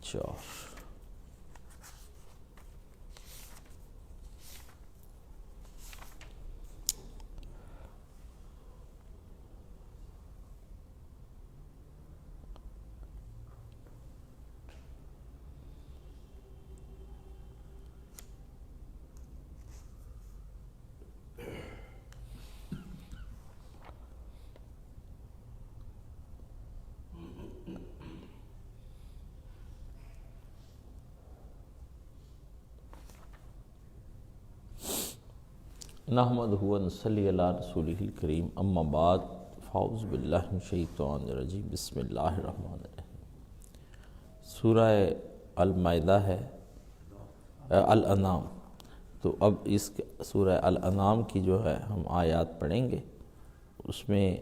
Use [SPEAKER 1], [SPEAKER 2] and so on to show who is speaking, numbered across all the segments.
[SPEAKER 1] 4۔ نحمدہ و نصلی علی رسولہ الکریم، اما بعد، فاعوذ باللہ من الشیطان الرجیم، بسم اللہ الرحمن الرحیم۔ سورہ المائدہ ہے، الانعام۔ تو اب اس سورہ الانعام کی جو ہے ہم آیات پڑھیں گے۔ اس میں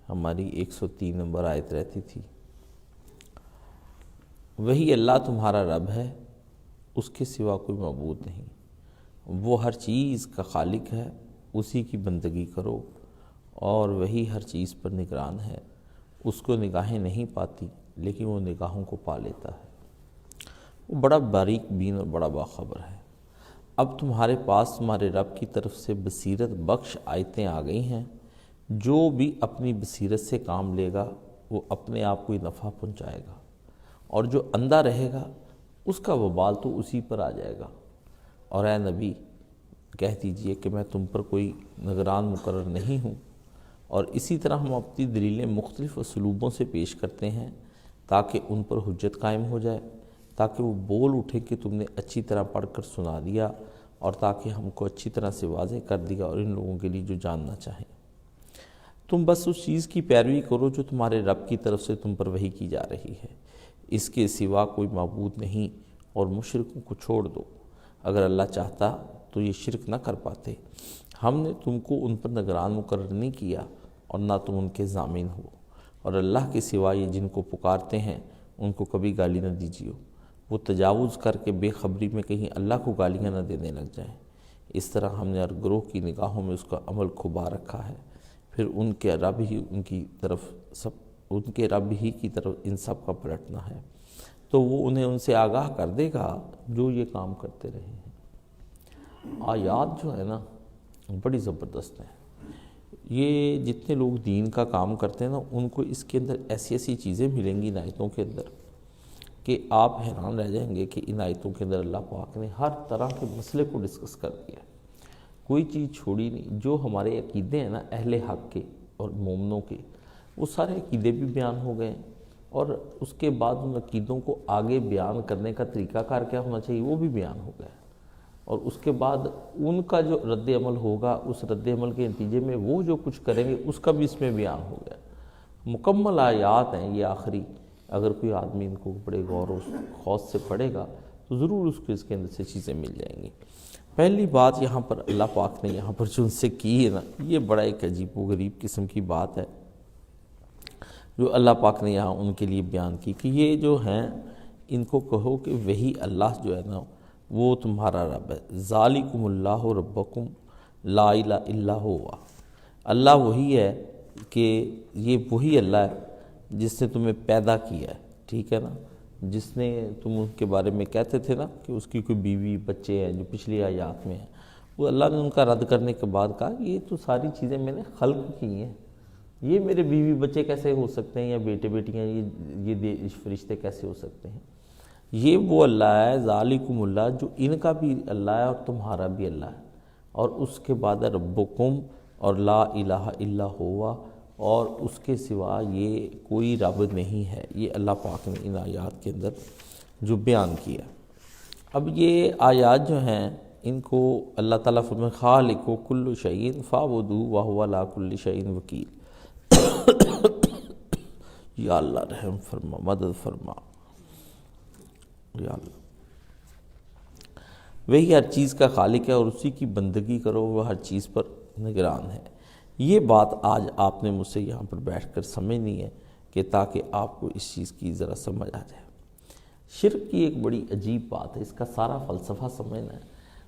[SPEAKER 1] ہماری 103 نمبر آیت رہتی تھی۔ وہی اللہ تمہارا رب ہے، اس کے سوا کوئی معبود نہیں۔ وہ ہر چیز کا خالق ہے، اسی کی بندگی کرو، اور وہی ہر چیز پر نگران ہے۔ اس کو نگاہیں نہیں پاتی، لیکن وہ نگاہوں کو پا لیتا ہے۔ وہ بڑا باریک بین اور بڑا باخبر ہے۔ اب تمہارے پاس تمہارے رب کی طرف سے بصیرت بخش آیتیں آ گئی ہیں۔ جو بھی اپنی بصیرت سے کام لے گا، وہ اپنے آپ کو ہی نفع پہنچائے گا، اور جو اندھا رہے گا اس کا وبال تو اسی پر آ جائے گا۔ اور اے نبی، کہہ دیجئے کہ میں تم پر کوئی نگران مقرر نہیں ہوں۔ اور اسی طرح ہم اپنی دلیلیں مختلف اسلوبوں سے پیش کرتے ہیں تاکہ ان پر حجت قائم ہو جائے، تاکہ وہ بول اٹھے کہ تم نے اچھی طرح پڑھ کر سنا دیا، اور تاکہ ہم کو اچھی طرح سے واضح کر دیا، اور ان لوگوں کے لیے جو جاننا چاہیں۔ تم بس اس چیز کی پیروی کرو جو تمہارے رب کی طرف سے تم پر وحی کی جا رہی ہے، اس کے سوا کوئی معبود نہیں، اور مشرکوں کو چھوڑ دو۔ اگر اللہ چاہتا تو یہ شرک نہ کر پاتے۔ ہم نے تم کو ان پر نگران مقرر نہیں کیا، اور نہ تم ان کے ضامن ہو۔ اور اللہ کے سوا یہ جن کو پکارتے ہیں ان کو کبھی گالی نہ دیجیے، وہ تجاوز کر کے بے خبری میں کہیں اللہ کو گالیاں نہ دینے لگ جائیں۔ اس طرح ہم نے ہر گروہ کی نگاہوں میں اس کا عمل کھبا رکھا ہے، پھر ان کے رب ہی کی طرف ان سب کا پلٹنا ہے، تو وہ انہیں ان سے آگاہ کر دے گا جو یہ کام کرتے رہے ہیں۔ آیات جو ہے نا بڑی زبردست ہیں۔ یہ جتنے لوگ دین کا کام کرتے ہیں نا، ان کو اس کے اندر ایسی ایسی چیزیں ملیں گی ان آیتوں کے اندر کہ آپ حیران رہ جائیں گے کہ ان آیتوں کے اندر اللہ پاک نے ہر طرح کے مسئلے کو ڈسکس کر دیا ہے، کوئی چیز چھوڑی نہیں۔ جو ہمارے عقیدے ہیں نا اہل حق کے اور مومنوں کے، وہ سارے عقیدے بھی بیان ہو گئے ہیں، اور اس کے بعد ان عقیدوں کو آگے بیان کرنے کا طریقہ کار کیا ہونا چاہیے وہ بھی بیان ہو گیا ہے، اور اس کے بعد ان کا جو رد عمل ہوگا، اس رد عمل کے نتیجے میں وہ جو کچھ کریں گے اس کا بھی اس میں بیان ہو گیا۔ مکمل آیات ہیں یہ آخری۔ اگر کوئی آدمی ان کو بڑے غور و خوض سے پڑھے گا تو ضرور اس کو اس کے اندر سے چیزیں مل جائیں گی۔ پہلی بات یہاں پر اللہ پاک نے یہاں پر جو ان سے کی ہے نا، یہ بڑا ایک عجیب و غریب قسم کی بات ہے جو اللہ پاک نے یہاں ان کے لیے بیان کی، کہ یہ جو ہیں ان کو کہو کہ وہی اللہ جو ہے نا وہ تمہارا رب ہے۔ ذالکم اللہ ربکم لا الہ الا ہوا۔ اللہ وہی ہے کہ یہ وہی اللہ ہے جس نے تمہیں پیدا کیا ہے، ٹھیک ہے نا، جس نے تم ان کے بارے میں کہتے تھے نا کہ اس کی کوئی بیوی بچے ہیں جو پچھلی آیات میں ہیں، وہ اللہ نے ان کا رد کرنے کے بعد کہا کہ یہ تو ساری چیزیں میں نے خلق کی ہیں، یہ میرے بیوی بچے کیسے ہو سکتے ہیں، یا بیٹے بیٹیاں، یہ فرشتے کیسے ہو سکتے ہیں؟ یہ وہ اللہ ہے ذالکم اللہ جو ان کا بھی اللہ ہے اور تمہارا بھی اللہ ہے، اور اس کے بعد ربکم اور لا الہ الا ہوا، اور اس کے سوا یہ کوئی رب نہیں ہے۔ یہ اللہ پاک نے ان آیات کے اندر جو بیان کیا۔ اب یہ آیات جو ہیں ان کو اللہ تعالیٰ فرمائے خالق کل شیء فاعبدوہ وہو علی کل شیء وکیل۔ یا اللہ رحم فرما، مدد فرما یا اللہ۔ وہی ہر چیز کا خالق ہے اور اسی کی بندگی کرو، وہ ہر چیز پر نگران ہے۔ یہ بات آج آپ نے مجھ سے یہاں پر بیٹھ کر سمجھنی ہے کہ تاکہ آپ کو اس چیز کی ذرا سمجھ آ جائے۔ شرک کی ایک بڑی عجیب بات ہے، اس کا سارا فلسفہ سمجھنا ہے،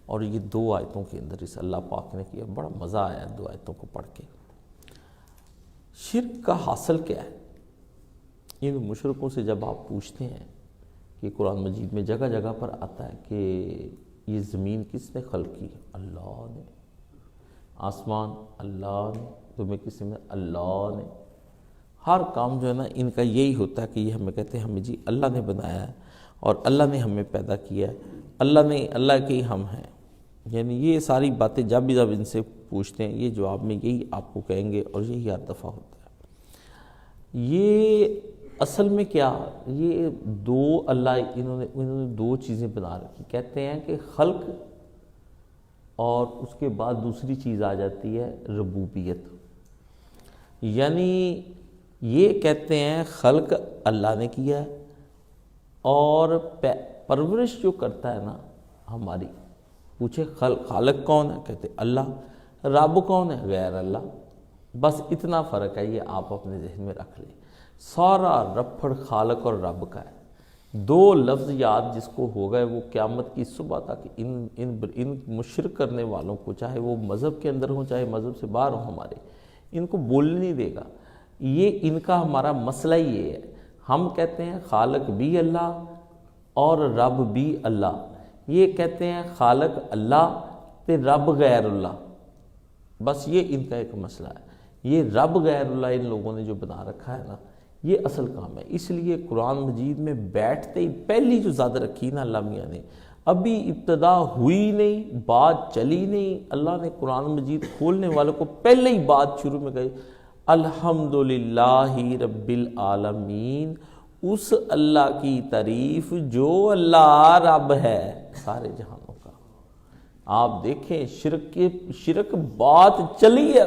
[SPEAKER 1] اور یہ 2 آیتوں کے اندر اس اللہ پاک نے کیا، بڑا مزہ آیا 2 آیتوں کو پڑھ کے۔ شرک کا حاصل کیا ہے؟ ان مشرکوں سے جب آپ پوچھتے ہیں کہ قرآن مجید میں جگہ جگہ پر آتا ہے کہ یہ زمین کس نے خلق کی؟ اللہ نے. آسمان اللہ نے. تمہیں کس نے؟ اللہ نے. ہر کام جو ہے نا ان کا یہی ہوتا ہے کہ یہ ہمیں کہتے ہیں ہمیں جی اللہ نے بنایا ہے اور اللہ نے ہمیں پیدا کیا ہے، اللہ کے ہی ہم ہیں. یعنی یہ ساری باتیں جب ان سے پوچھتے ہیں یہ جواب میں یہی آپ کو کہیں گے، اور یہی ہر دفعہ ہوتا ہے. یہ اصل میں کیا، یہ دو اللہ انہوں نے دو چیزیں بنا رکھی. کہتے ہیں کہ خلق اور اس کے بعد دوسری چیز آ جاتی ہے ربوبیت. یعنی یہ کہتے ہیں خلق اللہ نے کیا ہے اور پرورش جو کرتا ہے نا ہماری. پوچھے خالق کون ہے؟ کہتے اللہ. رب کون ہے؟ غیر اللہ. بس اتنا فرق ہے، یہ آپ اپنے ذہن میں رکھ لیں. سارا رپھڑ خالق اور رب کا ہے. دو لفظ یاد جس کو ہو گئے وہ قیامت کی صبح تک ان مشرک کرنے والوں کو، چاہے وہ مذہب کے اندر ہوں چاہے مذہب سے باہر ہوں ہمارے، ان کو بولنے نہیں دے گا. یہ ان کا ہمارا مسئلہ یہ ہے. ہم کہتے ہیں خالق بھی اللہ اور رب بھی اللہ. یہ کہتے ہیں خالق اللہ تے رب غیر اللہ. بس یہ ان کا ایک مسئلہ ہے. یہ رب غیر اللہ ان لوگوں نے جو بنا رکھا ہے نا، یہ اصل کام ہے. اس لیے قرآن مجید میں بیٹھتے ہی پہلی جو زیادہ رکھی نا اللہ میاں نے، ابھی ابتدا ہوئی نہیں، بات چلی نہیں، اللہ نے قرآن مجید کھولنے والوں کو پہلے ہی بات شروع میں کہی الحمدللہ رب العالمین. اس اللہ کی تعریف جو اللہ رب ہے سارے جہانوں کا. آپ دیکھیں شرک بات چلی ہے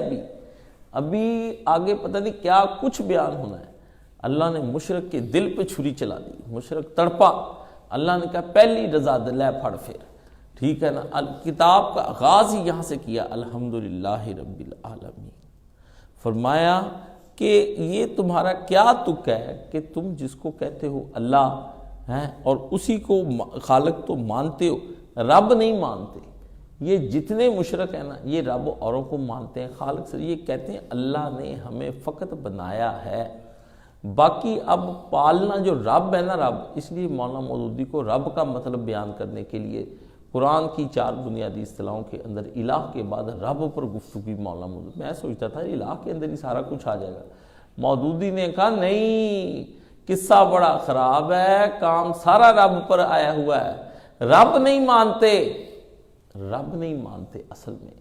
[SPEAKER 1] ابھی آگے پتہ نہیں کیا کچھ بیان ہونا ہے. اللہ نے مشرک کے دل پہ چھری چلا دی، مشرک تڑپا. اللہ نے کہا پہلی رضا دلے پھڑ پھر. ٹھیک ہے نا، کتاب کا آغاز ہی یہاں سے کیا الحمدللہ رب العالمین. فرمایا کہ یہ تمہارا کیا تک ہے کہ تم جس کو کہتے ہو اللہ ہیں اور اسی کو خالق تو مانتے ہو، رب نہیں مانتے. یہ جتنے مشرک ہیں نا یہ رب اوروں کو مانتے ہیں، خالق سے یہ کہتے ہیں اللہ نے ہمیں فقط بنایا ہے. باقی اب پالنا جو رب ہے نا رب، اس لیے مولانا مودودی کو رب کا مطلب بیان کرنے کے لیے قرآن کی 4 بنیادی اصطلاحوں کے اندر الہ کے بعد رب پر گفتگو مولانا مودودی. میں سوچتا تھا الہ کے اندر ہی سارا کچھ آ جائے گا. مودودی نے کہا نہیں، قصہ بڑا خراب ہے، کام سارا رب پر آیا ہوا ہے. رب نہیں مانتے اصل میں.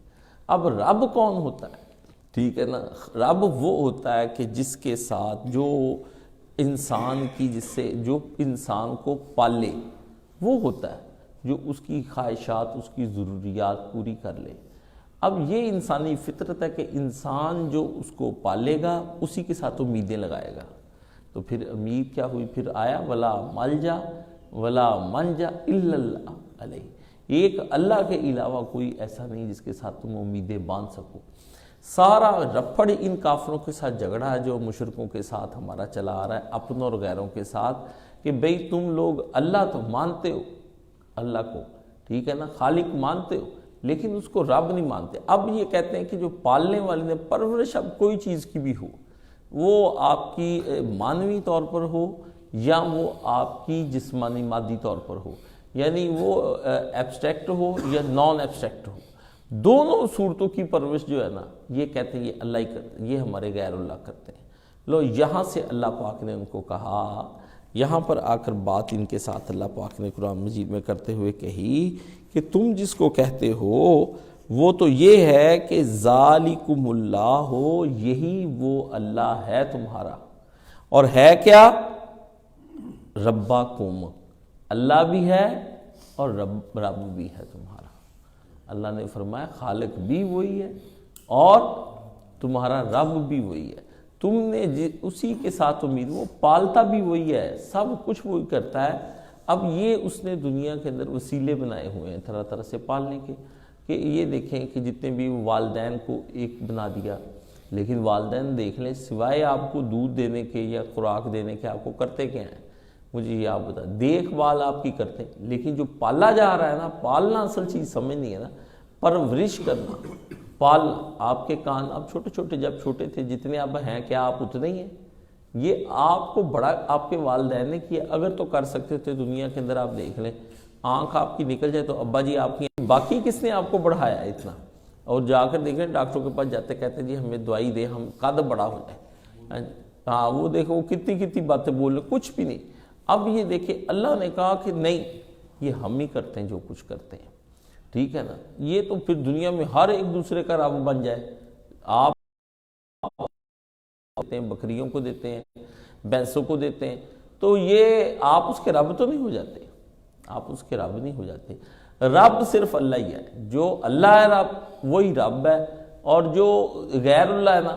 [SPEAKER 1] اب رب کون ہوتا ہے؟ ٹھیک ہے نا، رب وہ ہوتا ہے کہ جس کے ساتھ جو انسان کو پالے، وہ ہوتا ہے جو اس کی خواہشات اس کی ضروریات پوری کر لے. اب یہ انسانی فطرت ہے کہ انسان جو اس کو پالے گا اسی کے ساتھ امیدیں لگائے گا. تو پھر امید کیا ہوئی؟ پھر آیا ولا ملجا ولا منجا الا اللہ علیہ. ایک اللہ کے علاوہ کوئی ایسا نہیں جس کے ساتھ تم امیدیں باندھ سکو. سارا رپڑ ان کافروں کے ساتھ جھگڑا ہے جو مشرکوں کے ساتھ ہمارا چلا آ رہا ہے، اپنوں اور غیروں کے ساتھ، کہ بھئی تم لوگ اللہ تو مانتے ہو، اللہ کو ٹھیک ہے نا خالق مانتے ہو، لیکن اس کو رب نہیں مانتے. اب یہ کہتے ہیں کہ جو پالنے والے نے پرورش اب کوئی چیز کی بھی ہو، وہ آپ کی مانوی طور پر ہو یا وہ آپ کی جسمانی مادی طور پر ہو، یعنی وہ ایبسٹریکٹ ہو یا نان ایبسٹریکٹ ہو، دونوں صورتوں کی پرورش جو ہے نا یہ کہتے ہیں یہ اللہ ہی کرتے ہیں، یہ ہمارے غیر اللہ کرتے ہیں. لو یہاں سے اللہ پاک نے ان کو کہا، یہاں پر آ کر بات ان کے ساتھ اللہ پاک نے قرآن مجید میں کرتے ہوئے کہی کہ تم جس کو کہتے ہو وہ تو یہ ہے کہ ذالکم اللہ ہو، یہی وہ اللہ ہے تمہارا. اور ہے کیا؟ ربکم، اللہ بھی ہے اور رب بھی ہے تمہارا. اللہ نے فرمایا خالق بھی وہی ہے اور تمہارا رب بھی وہی ہے. تم نے اسی کے ساتھ امید، وہ پالتا بھی وہی ہے، سب کچھ وہی کرتا ہے. اب یہ اس نے دنیا کے اندر وسیلے بنائے ہوئے ہیں طرح طرح سے پالنے کے، کہ یہ دیکھیں کہ جتنے بھی والدین کو ایک بنا دیا، لیکن والدین دیکھ لیں سوائے آپ کو دودھ دینے کے یا خوراک دینے کے آپ کو کرتے کیا ہیں؟ مجھے یہ آپ بتا. دیکھ بھال آپ کی کرتے ہیں، لیکن جو پالا جا رہا ہے نا، پالنا اصل چیز سمجھنی ہے نا، پرورش کرنا. پال آپ کے کان اب چھوٹے چھوٹے، جب چھوٹے تھے جتنے اب ہیں کیا آپ اتنے ہی ہیں؟ یہ آپ کو بڑا آپ کے والدین نے کیا. اگر تو کر سکتے تھے دنیا کے اندر آپ دیکھ لیں, آنکھ آپ کی نکل جائے تو ابا جی آپ کی, باقی کس نے آپ کو بڑھایا ہے اتنا؟ اور جا کر دیکھ لیں ڈاکٹروں کے پاس جاتے کہتے ہیں جی ہمیں دوائی دے ہم قد بڑا ہو جائے. ہاں وہ دیکھو وہ کتنی باتیں بول رہے, کچھ بھی نہیں. اب یہ دیکھیں اللہ نے کہا کہ نہیں, یہ ہم ہی کرتے ہیں جو کچھ کرتے ہیں, ٹھیک ہے نا. یہ تو پھر دنیا میں ہر ایک دوسرے کا رب بن جائے. آپ دیتے ہیں, بکریوں کو دیتے ہیں, بھینسوں کو دیتے ہیں, تو یہ آپ اس کے رب تو نہیں ہو جاتے, آپ اس کے رب نہیں ہو جاتے. رب صرف اللہ ہی ہے. جو اللہ ہے رب وہی رب ہے, اور جو غیر اللہ ہے نا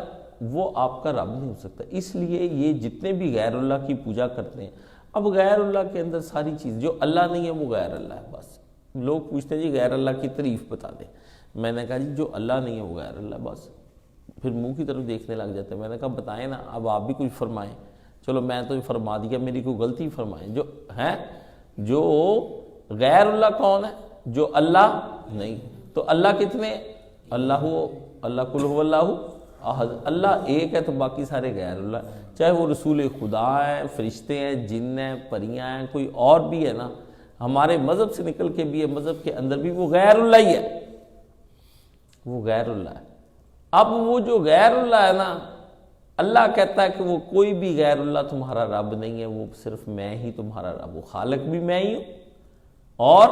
[SPEAKER 1] وہ آپ کا رب نہیں ہو سکتا. اس لیے یہ جتنے بھی غیر اللہ کی پوجا کرتے ہیں, اب غیر اللہ کے اندر ساری چیز جو اللہ نہیں ہے وہ غیر اللہ ہے. بس لوگ پوچھتے ہیں جی غیر اللہ کی تعریف بتا دیں. میں نے کہا جی جو اللہ نہیں ہے وہ غیر اللہ. بس پھر منہ کی طرف دیکھنے لگ جاتے ہیں. میں نے کہا بتائیں نا, اب آپ بھی کچھ فرمائیں. چلو میں تو فرما دیا, میری کوئی غلطی فرمائیں. جو ہے جو غیر اللہ کون ہے؟ جو اللہ نہیں. تو اللہ کتنے؟ اللہ قل هو اللہ احد. اللہ ایک ہے تو باقی سارے غیر اللہ, چاہے وہ رسول خدا ہیں, فرشتے ہیں, جن ہیں, پریاں ہیں, کوئی اور بھی ہے نا, ہمارے مذہب سے نکل کے بھی ہے, مذہب کے اندر بھی وہ غیر اللہ ہی ہے, وہ غیر اللہ ہے. اب وہ جو غیر اللہ ہے نا, اللہ کہتا ہے کہ وہ کوئی بھی غیر اللہ تمہارا رب نہیں ہے, وہ صرف میں ہی تمہارا رب. وہ خالق بھی میں ہی ہوں اور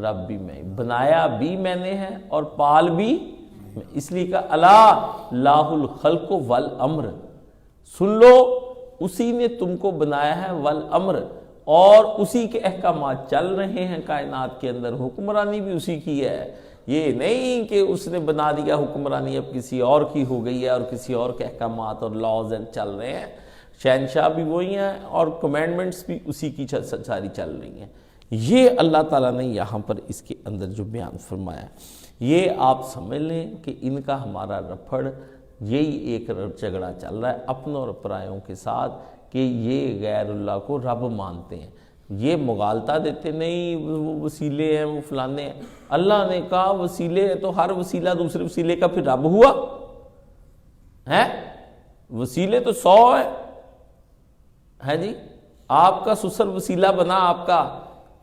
[SPEAKER 1] رب بھی میں ہی, بنایا بھی میں نے ہے اور پال بھی میں. اس لیے کہ لاہ الخلق والامر, سن لو اسی نے تم کو بنایا ہے, والامر, اور اسی کے احکامات چل رہے ہیں کائنات کے اندر. حکمرانی بھی اسی کی ہے, یہ نہیں کہ اس نے بنا دیا حکمرانی اب کسی اور کی ہو گئی ہے اور کسی اور کے احکامات اور لاز چل رہے ہیں. شہنشاہ بھی وہی ہیں اور کمینڈمنٹس بھی اسی کی ساری چل رہی ہیں. یہ اللہ تعالیٰ نے یہاں پر اس کے اندر جو بیان فرمایا, یہ آپ سمجھ لیں کہ ان کا ہمارا رفڑ یہی ایک جھگڑا چل رہا ہے اپنوں اور پرایوں کے ساتھ, کہ یہ غیر اللہ کو رب مانتے ہیں. یہ مغالطہ دیتے نہیں وہ وسیلے ہیں وہ فلانے ہیں. اللہ نے کہا وسیلے ہیں تو ہر وسیلہ دوسرے وسیلے کا پھر رب ہوا ہے؟ وسیلے تو 100 ہے جی. آپ کا سسر وسیلہ بنا آپ کا,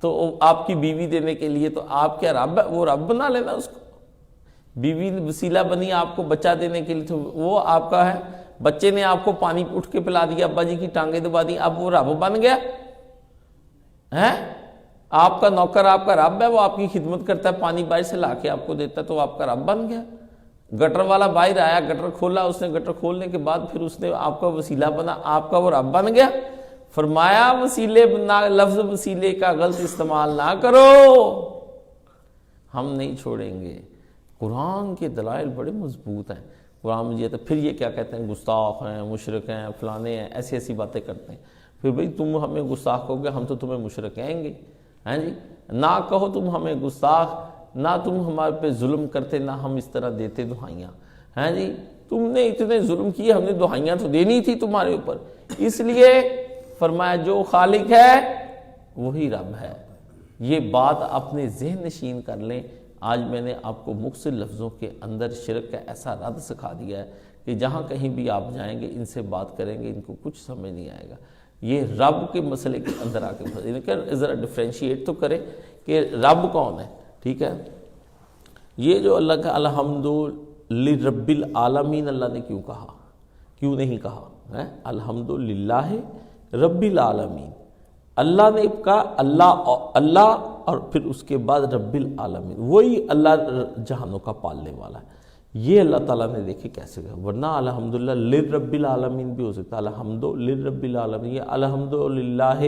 [SPEAKER 1] تو آپ کی بیوی دینے کے لیے, تو آپ کیا رب ہے؟ وہ رب بنا لینا اس کو. بیوی وسیلہ بنی آپ کو بچہ دینے کے لیے, تو وہ آپ کا ہے. بچے نے آپ کو پانی اٹھ کے پلا دیا, ابا جی کی ٹانگیں دبا دی, اب وہ رب بن گیا ہے. آپ کا نوکر آپ کا رب ہے, وہ آپ کی خدمت کرتا ہے, پانی باہر سے لا کے آپ کو دیتا ہے, تو آپ کا رب بن گیا. گٹر والا باہر آیا, گٹر کھولا, اس نے گٹر کھولنے کے بعد پھر اس نے آپ کا وسیلہ بنا, آپ کا وہ رب بن گیا. فرمایا وسیلے بنا, لفظ وسیلے کا غلط استعمال نہ کرو, ہم نہیں چھوڑیں گے. قرآن کے دلائل بڑے مضبوط ہیں. قرآن مجید پھر یہ کیا کہتے ہیں, گستاخ ہیں, مشرک ہیں, فلانے ہیں, ایسی باتیں کرتے ہیں. پھر بھئی تم ہمیں گستاخ کہو گے, ہم تو تمہیں مشرک کہیں گے, ہیں جی. نہ کہو تم ہمیں گستاخ, نہ تم ہمارے پہ ظلم کرتے, نہ ہم اس طرح دیتے دہائیاں, ہیں جی. تم نے اتنے ظلم کیے, ہم نے دہائیاں تو دینی تھی تمہارے اوپر. اس لیے فرمایا جو خالق ہے وہی رب ہے. یہ بات اپنے ذہن نشین کر لیں. آج میں نے آپ کو مختصر لفظوں کے اندر شرک کا ایسا رد سکھا دیا ہے کہ جہاں کہیں بھی آپ جائیں گے, ان سے بات کریں گے, ان کو کچھ سمجھ نہیں آئے گا. یہ رب کے مسئلے کے اندر آ کے ذرا ڈفرینشیٹ تو کرے کہ رب کون ہے, ٹھیک ہے. یہ جو اللہ کا الحمد لرب العالمین اللہ نے کیوں کہا, کیوں نہیں کہا ہے الحمد للہ رب العالمین. اللہ نے کہا اللہ اور پھر اس کے بعد رب العالمین, وہی اللہ جہانوں کا پالنے والا ہے. یہ اللہ تعالیٰ نے دیکھے کیسے کہا, ورنہ الحمدللہ لرب العالمین بھی ہو سکتا, الحمد لرب العالمین. یہ الحمدللہ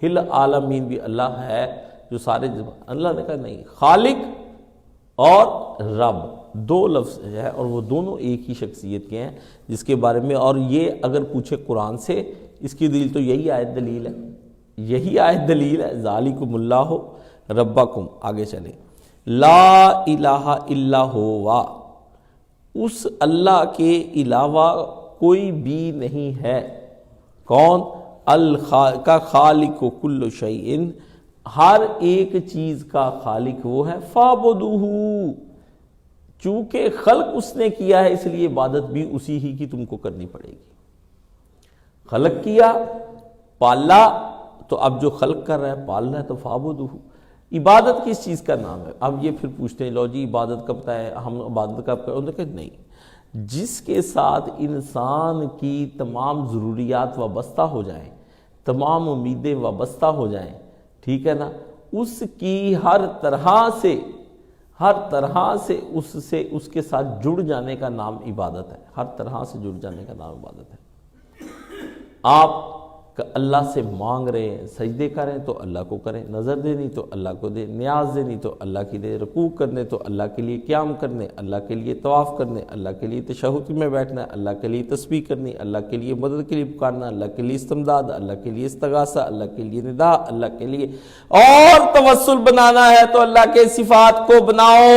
[SPEAKER 1] العالمین بھی اللہ ہے جو سارے, اللہ نے کہا نہیں, خالق اور رب دو لفظ ہے اور وہ دونوں ایک ہی شخصیت کے ہیں, جس کے بارے میں, اور یہ اگر پوچھے قرآن سے, اس کی دلیل تو یہی آیت دلیل ہے, یہی آیت دلیل ہے. ذالکم اللہ ربکم. آگے چلیں. لا الہ الا ہوا, اس اللہ کے علاوہ کوئی بھی نہیں ہے. کون؟ کا خالق کل شیء, ہر ایک چیز کا خالق وہ ہے. فاعبدوہ, چونکہ خلق اس نے کیا ہے اس لیے عبادت بھی اسی ہی کی تم کو کرنی پڑے گی. خلق کیا، پالا، تو اب جو خلق کر رہا ہے پال رہا ہے تو فعبدہ۔ عبادت کس چیز کا نام ہے؟ اب یہ پھر پوچھتے ہیں لو جی عبادت کب ہے، ہم عبادت کب کریں؟ انہوں نے کہا نہیں، جس کے ساتھ انسان کی تمام ضروریات وابستہ ہو جائیں، تمام امیدیں وابستہ ہو جائیں، ٹھیک ہے نا، اس کی ہر طرح سے اس کے ساتھ جڑ جانے کا نام عبادت ہے، ہر طرح سے جڑ جانے کا نام عبادت ہے۔ آپ اللہ سے مانگ رہے ہیں، سجدے کریں تو اللہ کو کریں، نظر دینی تو اللہ کو دیں، نیاز دینی تو اللہ کی دیں، رکوع کرنے تو اللہ کے لیے، قیام کرنے اللہ کے لیے، طواف کرنے اللہ کے لیے، تشہد میں بیٹھنا اللہ کے لیے، تسبیح کرنی اللہ کے لیے، مدد کے لیے پکارنا اللہ کے لیے، استمداد اللہ کے لیے، استغاثہ اللہ کے لیے، نداء اللہ کے لیے، اور توسل بنانا ہے تو اللہ کے صفات کو بناؤ،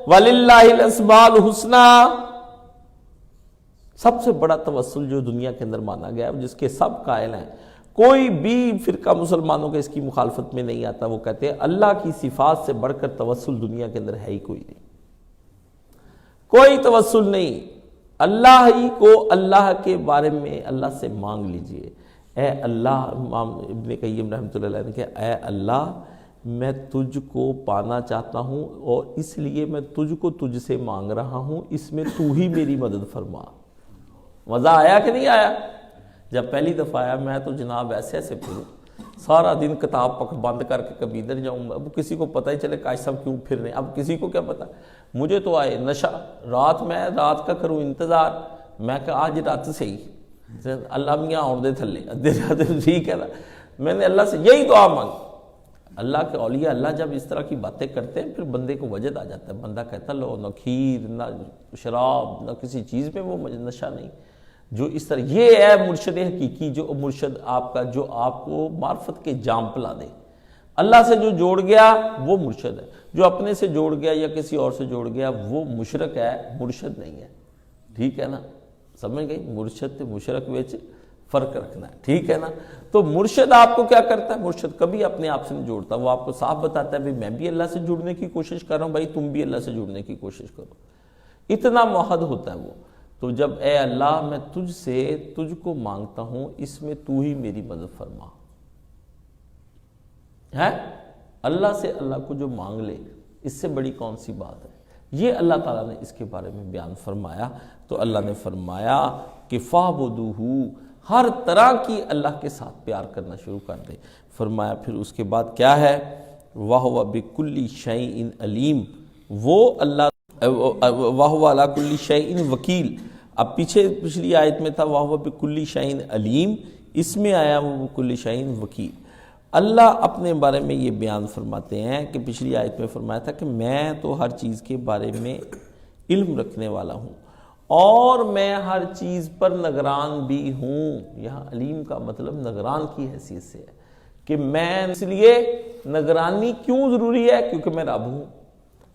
[SPEAKER 1] وَلِلَّهِ الْأَسْمَاءُ الْحُسْنَى۔ سب سے بڑا توسل جو دنیا کے اندر مانا گیا ہے، جس کے سب قائل ہیں، کوئی بھی فرقہ مسلمانوں کے اس کی مخالفت میں نہیں آتا، وہ کہتے ہیں اللہ کی صفات سے بڑھ کر توسل دنیا کے اندر ہے ہی کوئی نہیں، کوئی توسل نہیں، اللہ ہی کو اللہ کے بارے میں اللہ سے مانگ لیجئے۔ اے اللہ، امام ابن قیم رحمۃ اللہ علیہ نے کہا اے اللہ میں تجھ کو پانا چاہتا ہوں اور اس لیے میں تجھ سے مانگ رہا ہوں، اس میں تو ہی میری مدد فرما۔ مزہ آیا کہ نہیں آیا؟ جب پہلی دفعہ آیا میں تو جناب ایسے پھروں، سارا دن کتاب بند کر کے کبھی ادھر جاؤں، اب کسی کو پتہ ہی چلے کاش صاحب کیوں پھر رہے ہیں، اب کسی کو کیا پتہ، مجھے تو آئے نشہ، رات کا کروں انتظار، میں کہ آج رات سے ہی اللہ میاں اور دے تھلے ادھر جاتے، ٹھیک ہے نا، میں نے اللہ سے یہی دعا مانگ۔ اللہ کے اولیاء اللہ جب اس طرح کی باتیں کرتے ہیں پھر بندے کو وجد آ جاتا ہے، بندہ کہتا لو نہ کھیر نہ شراب نہ کسی چیز میں وہ نشہ نہیں، جو اس طرح یہ ہے مرشد حقیقی، جو مرشد آپ کا جو آپ کو معرفت کے جام پلا دے۔ اللہ سے جو جوڑ گیا وہ مرشد ہے، جو اپنے سے جوڑ گیا یا کسی اور سے جوڑ گیا وہ مشرک ہے، مرشد نہیں ہے، ٹھیک ہے نا، سمجھ گئی؟ مرشد تے مشرک وچ فرق رکھنا ہے، ٹھیک ہے نا۔ تو مرشد آپ کو کیا کرتا ہے؟ مرشد کبھی اپنے آپ سے نہیں جوڑتا، وہ آپ کو صاف بتاتا ہے میں بھی اللہ سے جڑنے کی کوشش کر رہا ہوں، بھائی تم بھی اللہ سے جڑنے کی کوشش کرو، اتنا موحد ہوتا ہے وہ۔ تو جب اے اللہ میں تجھ کو مانگتا ہوں، اس میں تو ہی میری مدد فرما ہے، اللہ سے اللہ کو جو مانگ لے اس سے بڑی کون سی بات ہے؟ یہ اللہ تعالیٰ نے اس کے بارے میں بیان فرمایا، تو اللہ نے فرمایا کہ فَاعْبُدُوهُ، ہر طرح کی اللہ کے ساتھ پیار کرنا شروع کر دے۔ فرمایا پھر اس کے بعد کیا ہے؟ وَهُوَ بِكُلِّ شَيْءٍ عَلِيمٌ، وہ اللہ وَهُوَ عَلَىٰ كُلِّ شَيْءٍ وَكِيلٌ۔ اب پچھلی آیت میں تھا وَهُوَ بِكُلِّ شَيْءٍ عَلِيمٌ، اس میں آیا وہ بِكُلِّ شَيْءٍ وَكِيلٌ۔ اللہ اپنے بارے میں یہ بیان فرماتے ہیں کہ پچھلی آیت میں فرمایا تھا کہ میں تو ہر چیز کے بارے میں علم رکھنے والا ہوں اور میں ہر چیز پر نگران بھی ہوں۔ یہاں علیم کا مطلب نگران کی حیثیت سے ہے کہ میں، اس لیے نگرانی کیوں ضروری ہے؟ کیونکہ میں رب ہوں،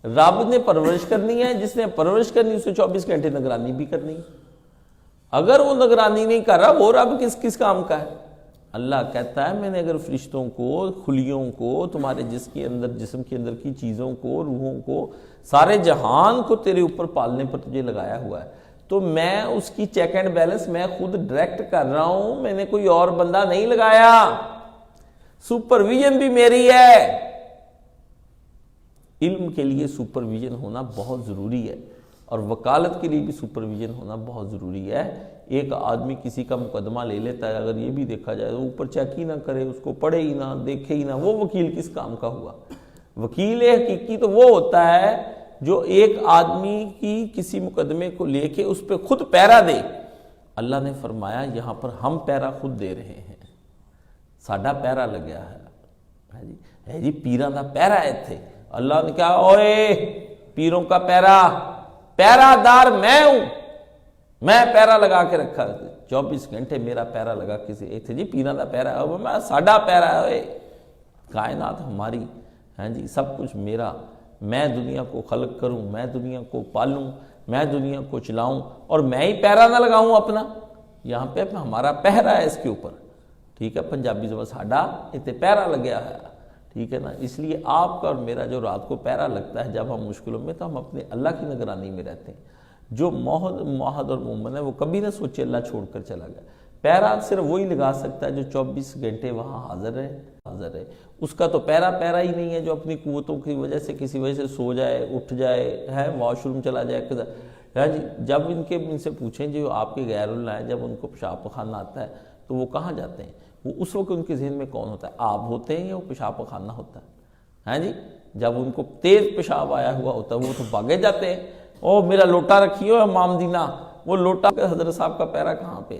[SPEAKER 1] رب نے پرورش کرنی ہے، جس نے پرورش کرنی اسے 24 گھنٹے نگرانی بھی کرنی ہے۔ اگر وہ نگرانی نہیں کر رہا وہ رب کس کام کا ہے؟ اللہ کہتا ہے میں نے اگر فرشتوں کو، خلیوں کو، تمہارے جسم کے اندر کی چیزوں کو، روحوں کو، سارے جہان کو تیرے اوپر پالنے پر تجھے لگایا ہوا ہے، تو میں اس کی چیک اینڈ بیلنس میں خود ڈائریکٹ کر رہا ہوں، میں نے کوئی اور بندہ نہیں لگایا، سپرویژن بھی میری ہے۔ علم کے لیے سپرویژن ہونا بہت ضروری ہے اور وکالت کے لیے بھی سپرویژن ہونا بہت ضروری ہے۔ ایک آدمی کسی کا مقدمہ لے لیتا ہے، اگر یہ بھی دیکھا جائے تو اوپر چیک ہی نہ کرے، اس کو پڑھے ہی نہ، دیکھے ہی نہ، وہ وکیل کس کام کا ہوا؟ وکیل حقیقی تو وہ ہوتا ہے جو ایک آدمی کی کسی مقدمے کو لے کے اس پہ خود پیرا دے۔ اللہ نے فرمایا یہاں پر ہم پیرا خود دے رہے ہیں، ساڈا پیرا لگیا ہے جی پیراں دا پیرا ہے تھے۔ اللہ نے کہا اوئے پیروں کا پیرا دار میں ہوں، میں پیرا لگا کے رکھا، 24 گھنٹے میرا پیرا لگا کسی ایک تھے جی پیراں دا پیرا ہے، میں ساڈا پیرا ہے، کائنات ہماری ہیں جی، سب کچھ میرا، میں دنیا کو خلق کروں، میں دنیا کو پالوں، میں دنیا کو چلاؤں اور میں ہی پیرا نہ لگاؤں اپنا۔ یہاں پہ ہمارا پہرا ہے اس کے اوپر، ٹھیک ہے، پنجابی زبان ساڈا اتنے پیرا لگیا ہے، ٹھیک ہے نا۔ اس لیے آپ کا اور میرا جو رات کو پیرا لگتا ہے جب ہم مشکلوں میں، تو ہم اپنے اللہ کی نگرانی میں رہتے ہیں۔ جو موحد اور مومن ہے وہ کبھی نہ سوچے اللہ چھوڑ کر چلا گیا، پیرا صرف وہی لگا سکتا ہے جو 24 گھنٹے وہاں حاضر ہے. اس کا تو پیرا ہی نہیں ہے جو اپنی قوتوں کی وجہ سے کسی وجہ سے سو جائے, اٹھ جائے, واش روم چلا جائے. جب ان سے پوچھیں جو آپ کے غیر اللہ ہیں, جب ان کو پیشاب پخانہ آتا ہے تو وہ کہاں جاتے ہیں؟ وہ اس وقت ان کے ذہن میں کون ہوتا ہے؟ آپ ہوتے ہیں یا وہ پیشاب پخانہ ہوتا ہے؟ جب ان کو تیز پیشاب آیا ہوا ہوتا ہے وہ تو بھاگے جاتے ہیں, او میرا لوٹا رکھی ہو امام دینا, وہ لوٹا حضرت صاحب کا پیرا کہاں پہ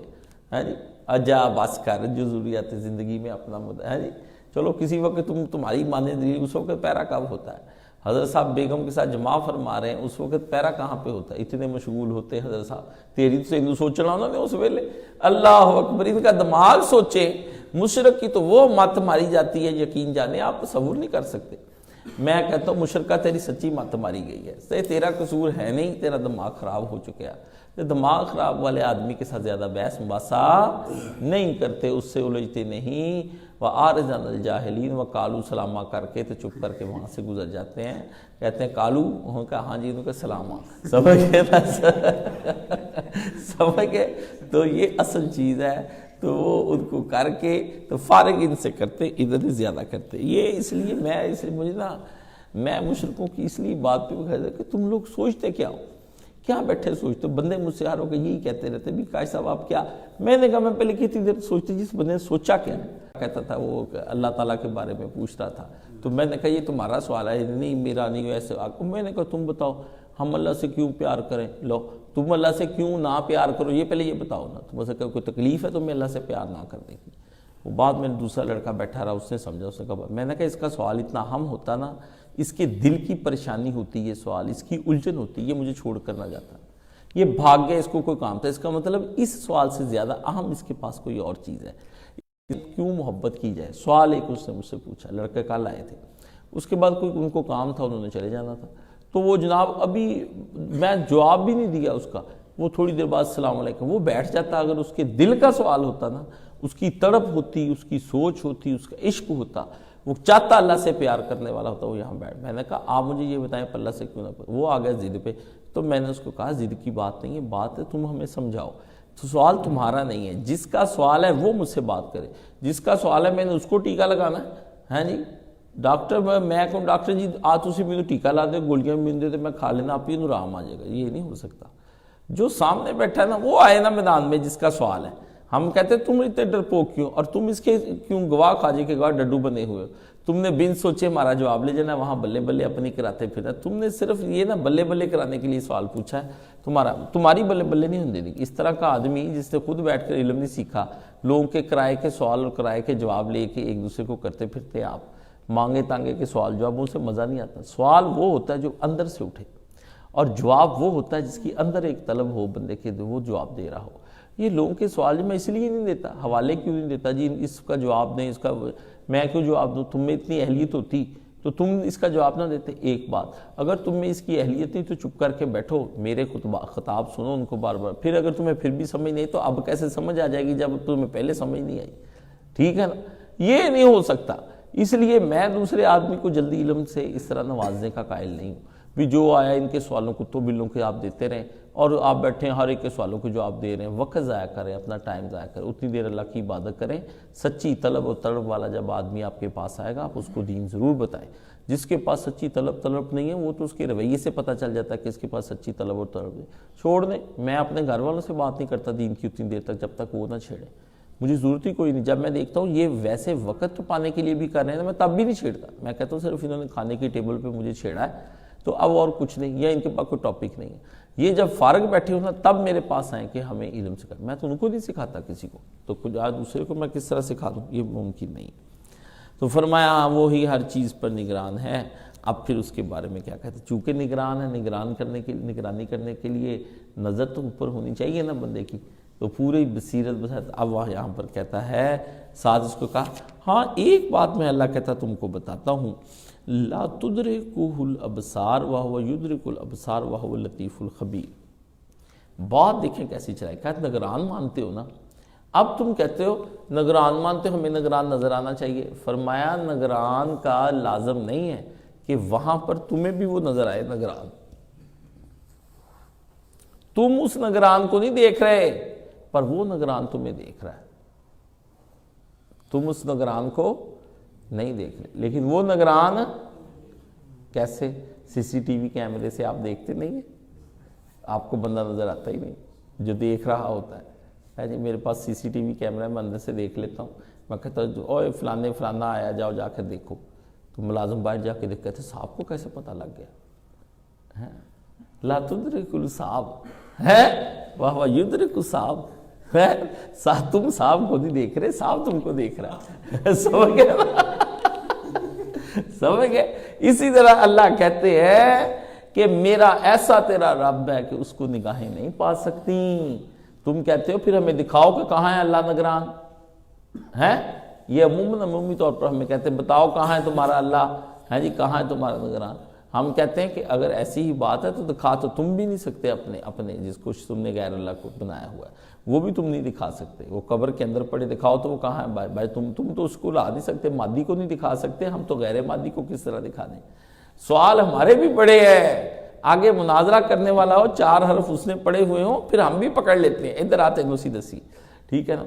[SPEAKER 1] ہے؟ اجا بس کر جو ضروریات زندگی میں اپنا مدد ہے. چلو کسی وقت تمہاری مانے دلی, اس وقت پیرا کب ہوتا ہے؟ حضرت صاحب بیگم کے ساتھ جماع فرما رہے ہیں, اس وقت پیرا کہاں پہ ہوتا ہے؟ اتنے مشغول ہوتے ہیں حضرت صاحب. تیری سے ہندو سوچنا انہوں نے اس ویلے, اللہ اکبر, ان کا دماغ سوچے. مشرق کی تو وہ مت ماری جاتی ہے, یقین جانے آپ تصور نہیں کر سکتے. میں کہتا ہوں مشرقہ تیری سچی مت ماری گئی ہے, تیرا قصور ہے نہیں, تیرا دماغ خراب ہو چکا ہے. دماغ خراب والے آدمی کے ساتھ زیادہ بحث مباحثہ نہیں کرتے, اس سے الجھتے نہیں. وَعَارِضَ عَنِ الْجَاهِلِينَ وَقَالُوا سلامہ کر کے تو چپ کر کے وہاں سے گزر جاتے ہیں. کہتے ہیں کالو, انہوں نے کہا ہاں جی, انہوں نے کہا سلامہ. سمجھ گئے؟ تو یہ اصل چیز ہے. تو وہ ان کو کر کے تو فارغ ان سے کرتے, ادھر زیادہ کرتے. یہ اس لیے مجھے میں مشرکوں کی اس لیے بات پہ بخیر کہ تم لوگ سوچتے کیا بیٹھے سوچتے؟ بندے مجھ سے ہر ہو کے یہی کہتے رہتے بھی قائد صاحب آپ کیا. میں نے کہا میں پہلے کتنی دیر سوچتے, جس بندے نے سوچا کیا کہتا تھا, وہ اللہ تعالیٰ کے بارے میں پوچھ رہا تھا. تو میں نے کہا یہ تمہارا سوال ہے, نہیں میرا نہیں, ایسے میں نے کہا تم بتاؤ ہم اللہ سے کیوں پیار کریں؟ لو تم اللہ سے کیوں نہ پیار کرو, یہ پہلے یہ بتاؤ نا. تم سے کوئی تکلیف ہے تمہیں اللہ سے پیار نہ کرنے کی؟ وہ بعد میں دوسرا لڑکا بیٹھا رہا, اس نے سمجھا, اس نے کہا. میں نے کہا اس کا سوال اتنا اہم ہوتا نا, اس کے دل کی پریشانی ہوتی ہے, سوال اس کی الجھن ہوتی ہے, یہ مجھے چھوڑ کر نہ جاتا, یہ بھاگ گیا, اس کو کوئی کام تھا. اس کا مطلب اس سوال سے زیادہ اہم اس کے پاس کوئی اور چیز ہے. کیوں محبت کی جائے؟ سوال ایک اس نے مجھ سے پوچھا, لڑکے کل آئے تھے, اس کے بعد کوئی ان کو کام تھا, انہوں نے چلے جانا تھا. تو وہ جناب ابھی میں جواب بھی نہیں دیا اس کا, وہ تھوڑی دیر بعد السلام علیکم, وہ بیٹھ جاتا. اگر اس کے دل کا سوال ہوتا نا, اس کی تڑپ ہوتی, اس کی سوچ ہوتی, اس کا عشق ہوتا, وہ چاہتا اللہ سے پیار کرنے والا ہوتا, وہ یہاں بیٹھ. میں نے کہا آپ مجھے یہ بتائیں اللہ سے کیوں نہ. وہ آ گیا ضد پہ. تو میں نے اس کو کہا ضد کی بات نہیں ہے, بات ہے تم ہمیں سمجھاؤ. تو سوال تمہارا نہیں ہے, جس کا سوال ہے وہ مجھ سے بات کرے. جس کا سوال ہے میں نے اس کو ٹیکا لگانا ہے جی. ڈاکٹر میں کہوں ڈاکٹر جی تسی مینوں ٹیکا لا دے, گولیاں بھی دے, میں کھا لینا, آپ ہی نوں آرام آ جائے گا. یہ نہیں ہو سکتا. جو سامنے بیٹھا ہے نا وہ آئے نا میدان میں, جس کا سوال ہے. ہم کہتے ہیں تم اتنے ڈرپوک کیوں, اور تم اس کے کیوں گواہ خواجے کے گواہ ڈڈو بنے ہوئے ہو. تم نے بن سوچے ہمارا جواب لے جانا, وہاں بلے بلے اپنی کراتے پھرنا. تم نے صرف یہ نا بلے بلے کرانے کے لیے سوال پوچھا ہے, تمہاری بلے بلے نہیں ہونے دی. اس طرح کا آدمی جس نے خود بیٹھ کر علم نہیں سیکھا, لوگوں کے کرائے کے سوال اور کرائے کے جواب لے کے ایک دوسرے کو کرتے پھرتے, آپ مانگے تانگے کے سوال جوابوں سے مزہ نہیں آتا. سوال وہ ہوتا ہے جو اندر سے اٹھے, اور جواب وہ ہوتا ہے جس کی اندر ایک طلب ہو بندے کے, وہ جواب دے رہا ہو. یہ لوگوں کے سوال میں اس لیے نہیں دیتا, حوالے کیوں نہیں دیتا جی, اس کا جواب دیں, اس کا میں کیوں جواب دوں. تم میں اتنی اہلیت ہوتی تو تم اس کا جواب نہ دیتے. ایک بات, اگر تم میں اس کی اہلیت نہیں تو چپ کر کے بیٹھو, میرے خطاب سنو ان کو بار بار. پھر اگر تمہیں پھر بھی سمجھ نہیں تو اب کیسے سمجھ آ جائے گی جب تمہیں پہلے سمجھ نہیں آئی. ٹھیک ہے نا, یہ نہیں ہو سکتا. اس لیے میں دوسرے آدمی کو جلدی علم سے اس طرح نوازنے کا قائل نہیں ہوں بھی جو آیا ان کے سوالوں کو تو بلوں کے آپ دیتے رہیں, اور آپ بیٹھیں ہر ایک کے سوالوں کو جواب دے رہے ہیں. وقت ضائع کریں, اپنا ٹائم ضائع کریں, اتنی دیر اللہ کی عبادت کریں. سچی طلب اور طلب والا جب آدمی آپ کے پاس آئے گا, آپ اس کو دین ضرور بتائیں. جس کے پاس سچی طلب نہیں ہے, وہ تو اس کے رویے سے پتہ چل جاتا ہے کہ اس کے پاس سچی طلب اور طلب ہے. چھوڑ دیں. میں اپنے گھر والوں سے بات نہیں کرتا دین کی اتنی دیر تک جب تک وہ نہ چھیڑیں. مجھے ضرورت ہی کوئی نہیں. جب میں دیکھتا ہوں یہ ویسے وقت تو پانے کے لیے بھی کر رہے ہیں, میں تب بھی نہیں چھیڑتا. میں کہتا ہوں صرف انہوں نے کھانے کی ٹیبل پہ مجھے چھیڑا ہے تو اب اور کچھ نہیں, یا ان کے پاس کوئی ٹاپک نہیں ہے. یہ جب فارغ بیٹھے ہو نا تب میرے پاس آئیں کہ ہمیں علم سکھا. میں تو ان کو نہیں سکھاتا کسی کو, تو کچھ آج دوسرے کو میں کس طرح سکھا دوں, یہ ممکن نہیں. تو فرمایا وہی ہر چیز پر نگران ہے. اب پھر اس کے بارے میں کیا کہتے ہیں, چونکہ نگران ہے, نگرانی کرنے کے لیے نظر تو اوپر ہونی چاہیے نا بندے کی, تو پوری بصیرت بصیرت. اب وہ یہاں پر کہتا ہے ساتھ اس کو کہا, ہاں ایک بات میں اللہ کہتا تم کو بتاتا ہوں, لا تدرکہ الابصار وہو یدرک الابصار وہو اللطیف الخبیر. بات دیکھیں کیسی چلائی. کہتے نگران مانتے ہو نا, اب تم کہتے ہو نگران مانتے ہو, ہمیں نگران نظر آنا چاہیے. فرمایا نگران کا لازم نہیں ہے کہ وہاں پر تمہیں بھی وہ نظر آئے نگران. تم اس نگران کو نہیں دیکھ رہے, پر وہ نگران تمہیں دیکھ رہا ہے، تم اس نگران کو نہیں دیکھ رہے، لیکن وہ نگران کیسے؟ سی سی ٹی وی کیمرے سے آپ دیکھتے نہیں ہیں، آپ کو بندہ نظر آتا ہی نہیں جو دیکھ رہا ہوتا ہے جی میرے پاس سی سی ٹی وی کیمرہ میں اندر سے دیکھ لیتا ہوں، میں کہتا ہوں اوے فلانے فلانا آیا، جاؤ جا کر دیکھو، تو ملازم باہر جا کے دیکھتے تھے صاحب کو کیسے پتہ لگ گیا؟ لا تدرک الصحاب ہے واہ یدرک الصحاب ہے، تم صاحب کو نہیں دیکھ رہے، صاحب تم کو دیکھ رہا، سمجھ گئے نا؟ سمجھ گئے؟ اسی طرح اللہ کہتے ہیں کہ میرا ایسا تیرا رب ہے کہ اس کو نگاہیں نہیں پا سکتی۔ تم کہتے ہو پھر ہمیں دکھاؤ کہ کہاں ہے اللہ نگران ہے، یہ عمومی طور پر ہمیں کہتے ہیں بتاؤ کہاں ہے تمہارا اللہ ہے جی، کہاں ہے تمہارا نگران۔ ہم کہتے ہیں کہ اگر ایسی ہی بات ہے تو دکھا تو تم بھی نہیں سکتے اپنے جس کو تم نے غیر اللہ کو بنایا ہوا ہے وہ بھی تم نہیں دکھا سکتے، وہ قبر کے اندر پڑے دکھاؤ تو وہ کہاں ہے بھائی، تم تو اس کو لا نہیں سکتے، مادی کو نہیں دکھا سکتے، ہم تو غیر مادی کو کس طرح دکھا دیں؟ سوال ہمارے بھی بڑے ہیں، آگے مناظرہ کرنے والا ہو 4 حرف اس نے پڑے ہوئے ہوں پھر ہم بھی پکڑ لیتے ہیں، ادھر آتے نوسی دسی، ٹھیک ہے نا؟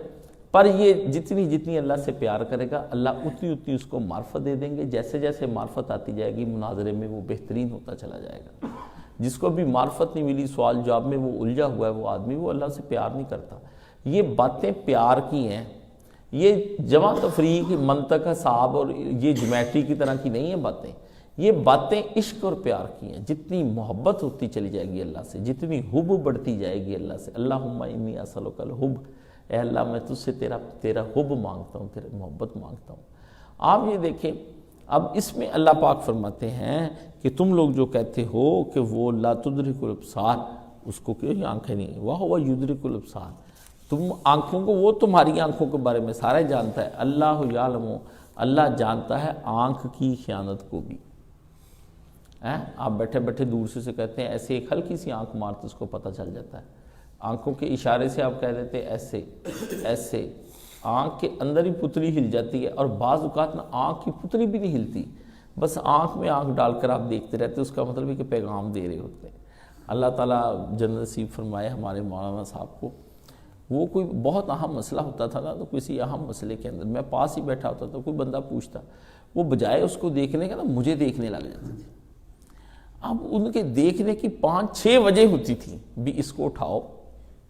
[SPEAKER 1] پر یہ جتنی اللہ سے پیار کرے گا اللہ اتنی اس کو معرفت دے دیں گے، جیسے جیسے معرفت آتی جائے گی مناظرے میں وہ بہترین ہوتا چلا جائے گا۔ جس کو بھی معرفت نہیں ملی سوال جواب میں وہ الجھا ہوا ہے وہ آدمی وہ اللہ سے پیار نہیں کرتا۔ یہ باتیں پیار کی ہیں، یہ جمع تفریح کی منطق حساب اور یہ جیومیٹری کی طرح کی نہیں ہیں باتیں، یہ باتیں عشق اور پیار کی ہیں۔ جتنی محبت ہوتی چلی جائے گی اللہ سے، جتنی حب بڑھتی جائے گی اللہ سے، اللہم انی اسألک الحب، اے اللہ میں تجھ سے تیرا حب مانگتا ہوں، تیرا محبت مانگتا ہوں۔ آپ یہ دیکھیں اب اس میں اللہ پاک فرماتے ہیں کہ تم لوگ جو کہتے ہو کہ وہ لا تدرک الابصار، اس کو کیوں آنکھیں نہیں، وَهُوَ يُدْرِكُ الْأَبْصَارَ، تم آنکھوں کو، وہ تمہاری آنکھوں کے بارے میں سارا جانتا ہے، اللہ یعلم، اللہ جانتا ہے آنکھ کی خیانت کو بھی۔ آپ بیٹھے بیٹھے دور سے کہتے ہیں ایسے ایک ہلکی سی آنکھ مارتے اس کو پتہ چل جاتا ہے، آنکھوں کے اشارے سے آپ کہہ دیتے ایسے آنکھ کے اندر ہی پتلی ہل جاتی ہے، اور بعض اوقات نا آنکھ کی پتلی بھی نہیں ہلتی، بس آنکھ میں آنکھ ڈال کر آپ دیکھتے رہتے، اس کا مطلب ہے کہ پیغام دے رہے ہوتے ہیں۔ اللہ تعالیٰ جنت نصیب فرمائے ہمارے مولانا صاحب کو، وہ کوئی بہت اہم مسئلہ ہوتا تھا نا، تو کسی اہم مسئلے کے اندر میں پاس ہی بیٹھا ہوتا تھا، کوئی بندہ پوچھتا، وہ بجائے اس کو دیکھنے کا نا مجھے دیکھنے لگ جاتے تھے۔ اب ان کے دیکھنے کی 5-6 وجہ ہوتی تھی، بھی اس کو اٹھاؤ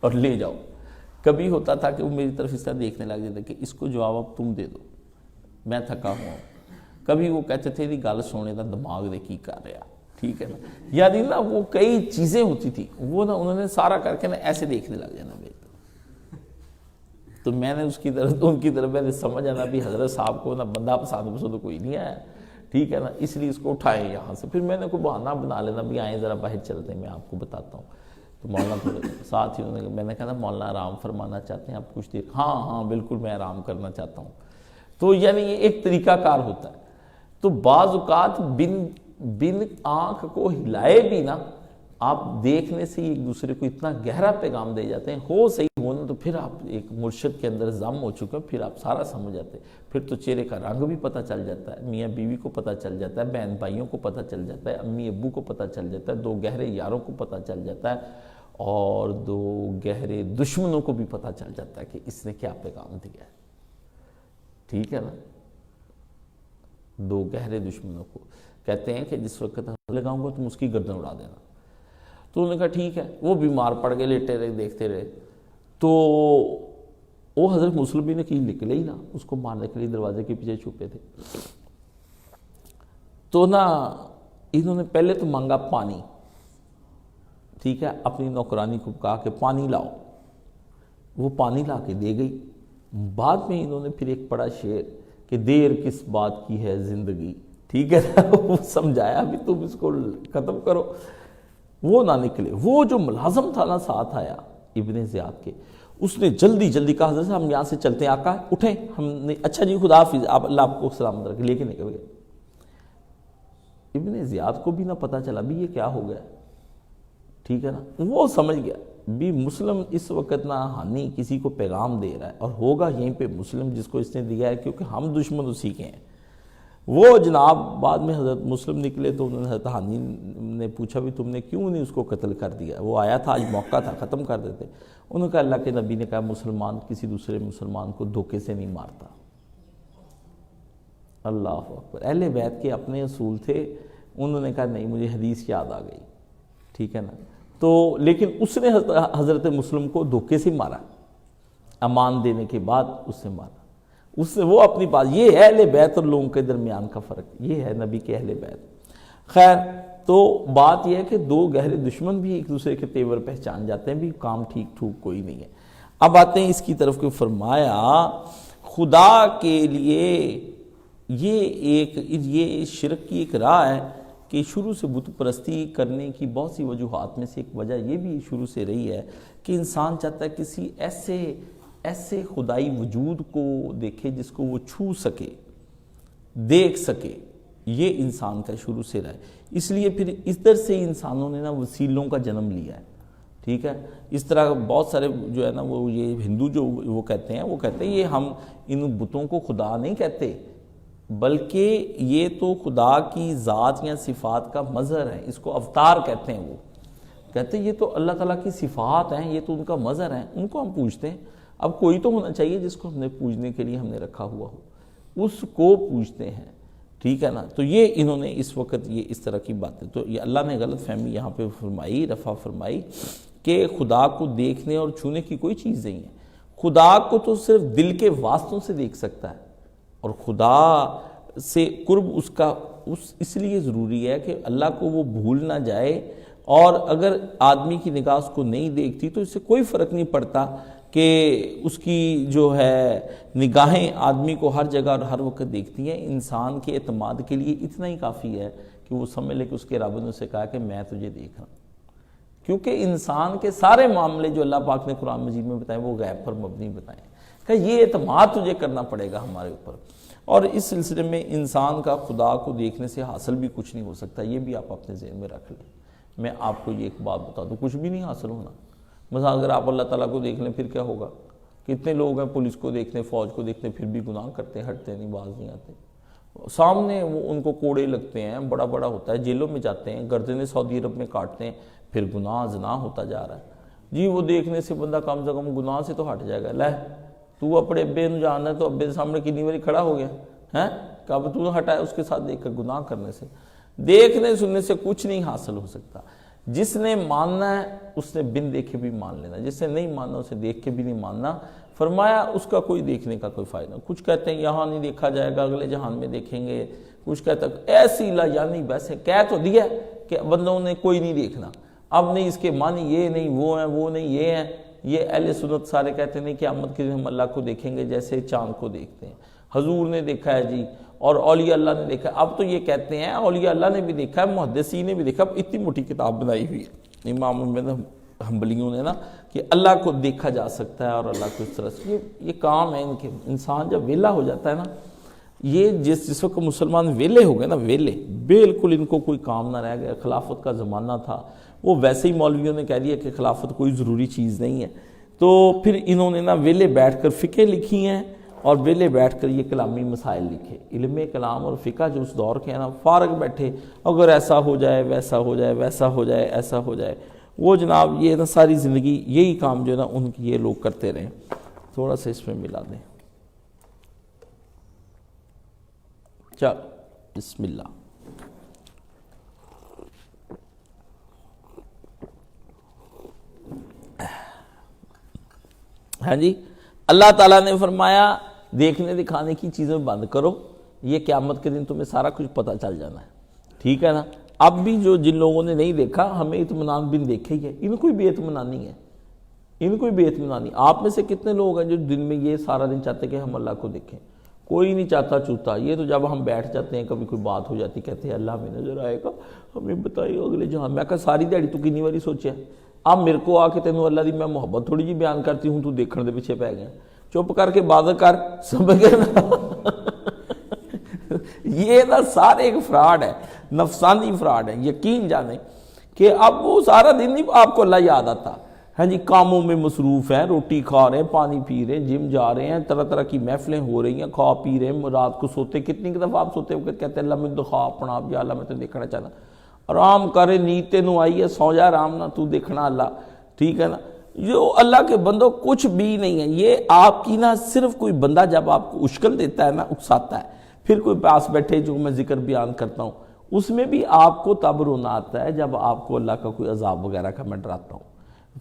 [SPEAKER 1] اور لے جاؤ۔ کبھی ہوتا تھا کہ وہ میری طرف اس طرح دیکھنے لگ جاتے کہ اس کو جواب اب تم دے دو، میں تھکا ہوا ہوں۔ کبھی وہ کہتے تھے دی گل سونے دا دماغ دے کی کر رہا، ٹھیک ہے نا، یعنی نا وہ کئی چیزیں ہوتی تھی، وہ نا انہوں نے سارا کر کے نا ایسے دیکھنے لگ جانا میری طرف۔ تو میں نے ان کی طرف میں نے سمجھا نا بھی حضرت صاحب کو نا بندہ پسند کوئی نہیں آیا، ٹھیک ہے نا، اس لیے اس کو اٹھائیں یہاں سے۔ پھر میں نے کوئی بہانہ بنا لینا بھی آئیں ذرا باہر چلتے ہیں، میں آپ کو بتاتا ہوں۔ تو مولانا تھوڑے ساتھ ہی میں نے کہا مولانا آرام فرمانا چاہتے ہیں آپ کچھ دیر؟ ہاں بالکل میں آرام کرنا چاہتا ہوں۔ تو یعنی یہ ایک طریقہ کار ہوتا ہے۔ تو بعض اوقات بن آنکھ کو ہلائے بھی نا آپ دیکھنے سے ایک دوسرے کو اتنا گہرا پیغام دے جاتے ہیں، ہو صحیح ہونا تو پھر آپ ایک مرشد کے اندر ضم ہو چکے ہیں، پھر آپ سارا سمجھ جاتے ہیں، پھر تو چہرے کا رنگ بھی پتہ چل جاتا ہے، میاں بیوی کو پتہ چل جاتا ہے، بہن بھائیوں کو پتہ چل جاتا ہے، امی ابو کو پتہ چل جاتا ہے، 2 گہرے یاروں کو پتہ چل جاتا ہے، اور 2 گہرے دشمنوں کو بھی پتہ چل جاتا ہے کہ اس نے کیا پیغام دیا ہے، ٹھیک ہے نا۔ 2 گہرے دشمنوں کو کہتے ہیں کہ جس وقت لگاؤں گا تم اس کی گردن اڑا دینا۔ تو انہوں نے کہا ٹھیک ہے، وہ بیمار پڑ گئے، لیٹے رہے دیکھتے رہے، تو وہ حضرت مسلم بن عقیل نکلے ہی نا اس کو مارنے کے لیے، دروازے کے پیچھے چھپے تھے۔ تو نا انہوں نے پہلے تو مانگا پانی، ٹھیک ہے، اپنی نوکرانی کو کہا کہ پانی لاؤ، وہ پانی لا کے دے گئی۔ بعد میں انہوں نے پھر ایک پڑھا شعر کہ دیر کس بات کی ہے زندگی، ٹھیک ہے نا، وہ سمجھایا بھی تم اس کو ختم کرو، وہ نہ نکلے۔ وہ جو ملازم تھا نا ساتھ آیا ابن زیاد کے، اس نے جلدی کہا حضرت ہم یہاں سے چلتے ہیں، آقا اٹھیں، ہم نے اچھا جی خدا حافظ، آپ اللہ آپ کو سلامت رکھے، لے کے نکل گئے۔ ابن زیاد کو بھی نہ پتا چلا بھی یہ کیا ہو گیا، ٹھیک ہے نا، وہ سمجھ گیا بھی مسلم اس وقت نہ ہانی کسی کو پیغام دے رہا ہے، اور ہوگا یہیں پہ مسلم جس کو اس نے دیا ہے، کیونکہ ہم دشمن اسی کے ہیں۔ وہ جناب بعد میں حضرت مسلم نکلے تو انہوں نے حضرت ہانی نے پوچھا بھی تم نے کیوں نہیں اس کو قتل کر دیا، وہ آیا تھا آج موقع تھا ختم کر دیتے. انہوں نے کہا اللہ کے نبی نے کہا مسلمان کسی دوسرے مسلمان کو دھوکے سے نہیں مارتا. اللہ اکبر. اہل بیت کے اپنے اصول تھے. انہوں نے کہا نہیں مجھے حدیث یاد آ گئی، ٹھیک ہے نا. تو لیکن اس نے حضرت مسلم کو دھوکے سے مارا، امان دینے کے بعد اس نے مارا. اس سے وہ اپنی بات، یہ ہے اہل بیت اور لوگوں کے درمیان کا فرق، یہ ہے نبی کے اہل بیت. خیر تو بات یہ ہے کہ دو گہرے دشمن بھی ایک دوسرے کے تیور پہچان جاتے ہیں، بھی کام ٹھیک ٹھوک کوئی نہیں ہے. اب آتے ہیں اس کی طرف کہ فرمایا خدا کے لیے یہ شرک کی ایک راہ ہے کہ شروع سے بت پرستی کرنے کی بہت سی وجوہات میں سے ایک وجہ یہ بھی شروع سے رہی ہے کہ انسان چاہتا ہے کسی ایسے خدائی وجود کو دیکھے جس کو وہ چھو سکے، دیکھ سکے. یہ انسان کا شروع سے رہا ہے. اس لیے پھر اس طرح سے انسانوں نے نا وسیلوں کا جنم لیا ہے، ٹھیک ہے. اس طرح بہت سارے جو ہے نا وہ یہ ہندو جو وہ کہتے ہیں یہ ہم ان بتوں کو خدا نہیں کہتے، بلکہ یہ تو خدا کی ذات یا صفات کا مظہر ہے، اس کو اوتار کہتے ہیں. وہ کہتے ہیں یہ تو اللہ تعالیٰ کی صفات ہیں، یہ تو ان کا مظہر ہے، ان کو ہم پوجتے ہیں. اب کوئی تو ہونا چاہیے جس کو ہم نے پوجنے کے لیے ہم نے رکھا ہوا ہو، اس کو پوجتے ہیں، ٹھیک ہے نا. تو یہ انہوں نے اس وقت یہ اس طرح کی باتیں، تو یہ اللہ نے غلط فہمی یہاں پہ فرمائی، رفع فرمائی کہ خدا کو دیکھنے اور چھونے کی کوئی چیز نہیں ہے. خدا کو تو صرف دل کے واسطوں سے دیکھ سکتا ہے، اور خدا سے قرب اس لیے ضروری ہے کہ اللہ کو وہ بھول نہ جائے. اور اگر آدمی کی نگاہ اس کو نہیں دیکھتی تو اس سے کوئی فرق نہیں پڑتا کہ اس کی جو ہے نگاہیں آدمی کو ہر جگہ اور ہر وقت دیکھتی ہیں. انسان کے اعتماد کے لیے اتنا ہی کافی ہے کہ وہ سمجھ لے کہ اس کے رب نے اسے کہا کہ میں تجھے دیکھ رہا ہوں. کیونکہ انسان کے سارے معاملے جو اللہ پاک نے قرآن مجید میں بتائے وہ غیب پر مبنی بتائے کہ یہ اعتماد تجھے کرنا پڑے گا ہمارے اوپر. اور اس سلسلے میں انسان کا خدا کو دیکھنے سے حاصل بھی کچھ نہیں ہو سکتا. یہ بھی آپ اپنے ذہن میں رکھ لیں. میں آپ کو یہ ایک بات بتا دوں، کچھ بھی نہیں حاصل ہونا. مثلا اگر آپ اللہ تعالیٰ کو دیکھ لیں پھر کیا ہوگا؟ کتنے لوگ ہیں پولیس کو دیکھتے، فوج کو دیکھتے، پھر بھی گناہ کرتے، ہٹتے نہیں، باز نہیں آتے. سامنے وہ ان کو کوڑے لگتے ہیں، بڑا بڑا ہوتا ہے، جیلوں میں جاتے ہیں، گردنیں سعودی عرب میں کاٹتے ہیں، پھر گناہ زنا ہوتا جا رہا ہے. جی وہ دیکھنے سے بندہ کم سے کم گناہ سے تو ہٹ جائے گا. لے تو اپنے ابے نو جاننا ہے تو ابے سامنے کنی باری کھڑا ہو گیا ہے، کب تو ہٹایا اس کے ساتھ دیکھ کر. گناہ کرنے سے، دیکھنے سننے سے کچھ نہیں حاصل ہو سکتا. جس نے ماننا ہے اس نے بن دیکھے بھی مان لینا، جس نے نہیں ماننا اسے دیکھ کے بھی نہیں ماننا. فرمایا اس کا کوئی دیکھنے کا کوئی فائدہ. کچھ کہتے ہیں یہاں نہیں دیکھا جائے گا، اگلے جہان میں دیکھیں گے. کچھ کہتے ہیں ایسی لا یعنی ویسے کہہ تو دیا کہ بندوں نے کوئی نہیں دیکھنا. اب نہیں اس کے معنی یہ نہیں وہ ہیں، وہ نہیں یہ ہیں. یہ اہل سنت سارے کہتے ہیں کہ قیامت کے دن ہم اللہ کو دیکھیں گے جیسے چاند کو دیکھتے ہیں. حضور نے دیکھا ہے جی، اور اولیاء اللہ نے دیکھا. اب تو یہ کہتے ہیں اولیاء اللہ نے بھی دیکھا ہے، محدثین نے بھی دیکھا. اب اتنی موٹی کتاب بنائی ہوئی ہے امام حنبلیوں نے نا کہ اللہ کو دیکھا جا سکتا ہے اور اللہ کو اس طرح سے. یہ کام ہے ان کے. انسان جب ویلا ہو جاتا ہے نا، یہ جس وقت مسلمان ویلے ہو گئے نا، ویلے بالکل ان کو کوئی کام نہ رہ گیا. خلافت کا زمانہ تھا، وہ ویسے ہی مولویوں نے کہہ دیا کہ خلافت کوئی ضروری چیز نہیں ہے. تو پھر انہوں نے نا ویلے بیٹھ کر فقہ لکھی ہیں اور ویلے بیٹھ کر یہ کلامی مسائل لکھے. علم کلام اور فقہ جو اس دور کے ہیں نا، فارغ بیٹھے اگر ایسا ہو جائے، ویسا ہو جائے، ویسا ہو جائے، ایسا ہو جائے. وہ جناب یہ نا ساری زندگی یہی کام جو ہے نا ان کی یہ لوگ کرتے رہے. تھوڑا سا اس میں ملا دیں. چل بسم اللہ. ہاں جی، اللہ تعالیٰ نے فرمایا دیکھنے دکھانے کی چیزیں بند کرو، یہ قیامت کے دن تمہیں سارا کچھ پتہ چل جانا ہے، ٹھیک ہے نا. اب بھی جو جن لوگوں نے نہیں دیکھا، ہمیں اطمینان بن دیکھے ہی ہے، ان کو بھی اطمینان نہیں ہے، ان کو بھی اطمینان نہیں. آپ میں سے کتنے لوگ ہیں جو دن میں یہ سارا دن چاہتے کہ ہم اللہ کو دیکھیں؟ کوئی نہیں چاہتا چوتا. یہ تو جب ہم بیٹھ جاتے ہیں کبھی کوئی بات ہو جاتی کہتے ہیں اللہ ہمیں نظر آئے گا، ہمیں بتائیے اگلے جہاں. میں کہا ساری دیہڑی تو کنی باری سوچیا. اب میرے کو آ کے تینوں اللہ دی میں محبت تھوڑی جی بیان کرتی ہوں، تو دیکھنے دے پیچھے پہ گیا. چپ کر کے بات کر، سمجھ گئے نا. یہ نا سارے ایک فراڈ ہے، نفسانی فراڈ ہے. یقین جانیں کہ اب وہ سارا دن نہیں آپ کو اللہ یاد آتا ہاں جی کاموں میں مصروف ہیں، روٹی کھا رہے ہیں، پانی پی رہے ہیں، جم جا رہے ہیں، طرح طرح کی محفلیں ہو رہی ہیں، کھا پی رہے ہیں، رات کو سوتے کتنی دفعہ آپ سوتے وقت کہتے ہیں اللہ میں دکھا اپنا، یا اللہ میں تو دیکھنا چاہنا، آرام کرے نیند تینوں آئی ہے، سو جا آرام نہ تو دیکھنا اللہ، ٹھیک ہے نا۔ جو اللہ کے بندوں کچھ بھی نہیں ہے، یہ آپ کی نا صرف کوئی بندہ جب آپ کو اشکل دیتا ہے نا، اکساتا ہے، پھر کوئی پاس بیٹھے جو میں ذکر بیان کرتا ہوں اس میں بھی آپ کو تب رونا آتا ہے جب آپ کو اللہ کا کوئی عذاب وغیرہ کا میں ڈراتا ہوں،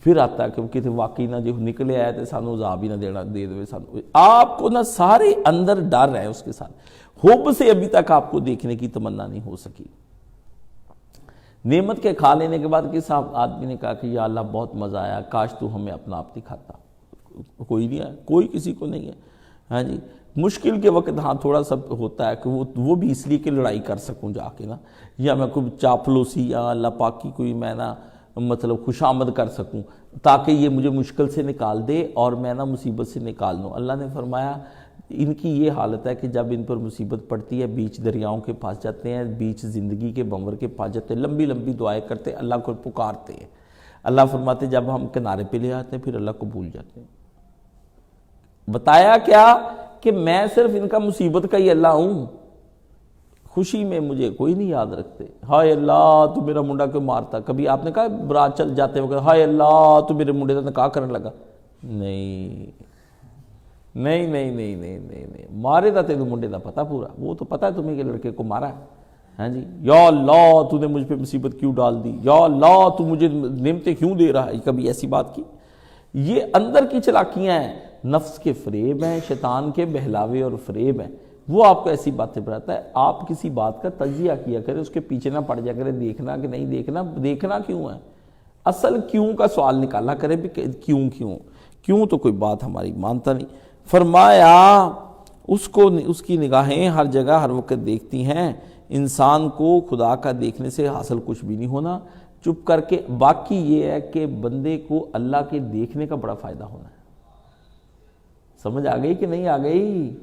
[SPEAKER 1] پھر آتا ہے کہ کسی واقعی نہ جو نکلے آئے تھے سانو عذاب ہی نہ دینا دے دے سانو، آپ کو نہ سارے اندر ڈر ہے اس کے ساتھ، حب سے ابھی تک آپ کو دیکھنے کی تمنا نہیں ہو سکی۔ نعمت کے کھا لینے کے بعد کس آدمی نے کہا کہ یا اللہ بہت مزہ آیا، کاش تو ہمیں اپنا آپ دکھاتا، کوئی نہیں ہے، کوئی کسی کو نہیں ہے، ہاں جی۔ مشکل کے وقت ہاں تھوڑا سا ہوتا ہے کہ وہ بھی اس لیے کہ لڑائی کر سکوں جا کے نا، یا میں کوئی چاپلوسی یا اللہ پاک کی کوئی میں نا مطلب خوش آمد کر سکوں تاکہ یہ مجھے مشکل سے نکال دے اور میں نا مصیبت سے نکال لوں۔ اللہ نے فرمایا ان کی یہ حالت ہے کہ جب ان پر مصیبت پڑتی ہے بیچ دریاؤں کے پاس جاتے ہیں، بیچ زندگی کے بنور کے پاس جاتے ہیں، لمبی لمبی دعائیں کرتے ہیں، اللہ کو پکارتے ہیں، اللہ فرماتے ہیں جب ہم کنارے پہ لے آتے ہیں پھر اللہ کو بھول جاتے ہیں۔ بتایا کیا کہ میں صرف ان کا مصیبت کا ہی اللہ ہوں، خوشی میں مجھے کوئی نہیں یاد رکھتے۔ ہائے اللہ تو میرا منڈا کیوں مارتا، کبھی آپ نے کہا برات چل جاتے وقت ہائے اللہ تو میرے منڈے کا نکاح کرنے لگا، نہیں، مارے دا تینوں منڈے دا پتا پورا، وہ تو پتا ہے تمہیں کہ لڑکے کو مارا ہے، ہاں جی، یا اللہ تو نے مجھ پہ مصیبت کیوں ڈال دی، یا اللہ تو مجھے نعمتیں کیوں دے رہا ہے، کبھی ایسی بات کی؟ یہ اندر کی چلاکیاں ہیں، نفس کے فریب ہیں، شیطان کے بہلاوے اور فریب ہیں، وہ آپ کو ایسی باتیں بتاتا ہے۔ آپ کسی بات کا تجزیہ کیا کرے، اس کے پیچھے نہ پڑ جا کرے دیکھنا کہ نہیں دیکھنا، دیکھنا کیوں ہے، اصل کیوں کا سوال نکالا کرے بھی کیوں تو کوئی بات ہماری مانتا نہیں۔ فرمایا اس کی نگاہیں ہر جگہ ہر وقت دیکھتی ہیں، انسان کو خدا کا دیکھنے سے حاصل کچھ بھی نہیں ہونا، چپ کر کے۔ باقی یہ ہے کہ بندے کو اللہ کے دیکھنے کا بڑا فائدہ ہونا ہے۔ سمجھ آ گئی کہ نہیں آ گئی؟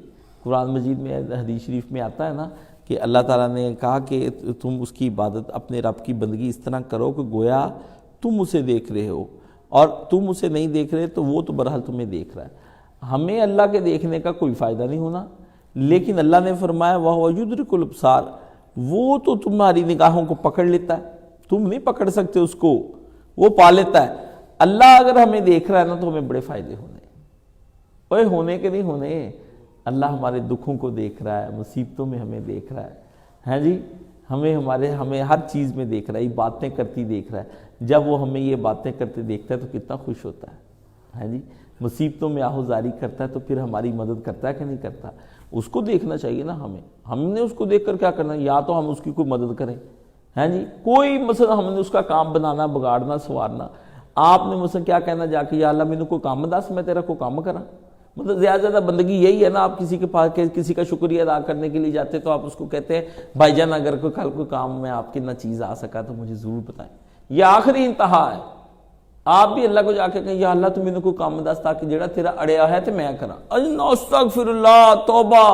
[SPEAKER 1] قرآن مجید میں حدیث شریف میں آتا ہے نا کہ اللہ تعالیٰ نے کہا کہ تم اس کی عبادت اپنے رب کی بندگی اس طرح کرو کہ گویا تم اسے دیکھ رہے ہو، اور تم اسے نہیں دیکھ رہے تو وہ تو بہرحال تمہیں دیکھ رہا ہے۔ ہمیں اللہ کے دیکھنے کا کوئی فائدہ نہیں ہونا، لیکن اللہ نے فرمایا وَهُوَ يُدْرِكُ الْأَبْصَارَ، وہ تو تمہاری نگاہوں کو پکڑ لیتا ہے، تم نہیں پکڑ سکتے اس کو، وہ پا لیتا ہے۔ اللہ اگر ہمیں دیکھ رہا ہے نا تو ہمیں بڑے فائدے ہونے کے نہیں ہونے۔ اللہ ہمارے دکھوں کو دیکھ رہا ہے، مصیبتوں میں ہمیں دیکھ رہا ہے، ہاں جی، ہمیں ہر چیز میں دیکھ رہا ہے، یہ باتیں کرتی دیکھ رہا ہے۔ جب وہ ہمیں یہ باتیں کرتے دیکھتا ہے تو کتنا خوش ہوتا ہے، ہاں جی، مصیبتوں میں آہوزاری کرتا ہے تو پھر ہماری مدد کرتا ہے کہ نہیں کرتا؟ اس کو دیکھنا چاہیے نا ہم نے اس کو دیکھ کر کیا کرنا، یا تو ہم اس کی کوئی مدد کریں، ہاں جی، کوئی مثلا ہم نے اس کا کام بنانا، بگاڑنا، سوارنا۔ آپ نے مثلا کیا کہنا جا کے یا اللہ میں نے کوئی کام دس میں تیرا کوئی کام کرا، مطلب زیادہ بندگی یہی ہے نا۔ آپ کسی کے پاس کسی کا شکریہ ادا کرنے کے لیے جاتے تو آپ اس کو کہتے ہیں بھائی جان اگر کوئی کل کوئی کام میں آپ کی نہ چیز آ سکا تو مجھے ضرور بتائیں۔ یہ آخری انتہا ہے۔ آپ بھی اللہ کو جا کے کہیں یا اللہ تو میرے کو کام دس تاکہ جڑا تیرا اڑیا ہے تو میں کرا، استغفر اللہ، توبہ۔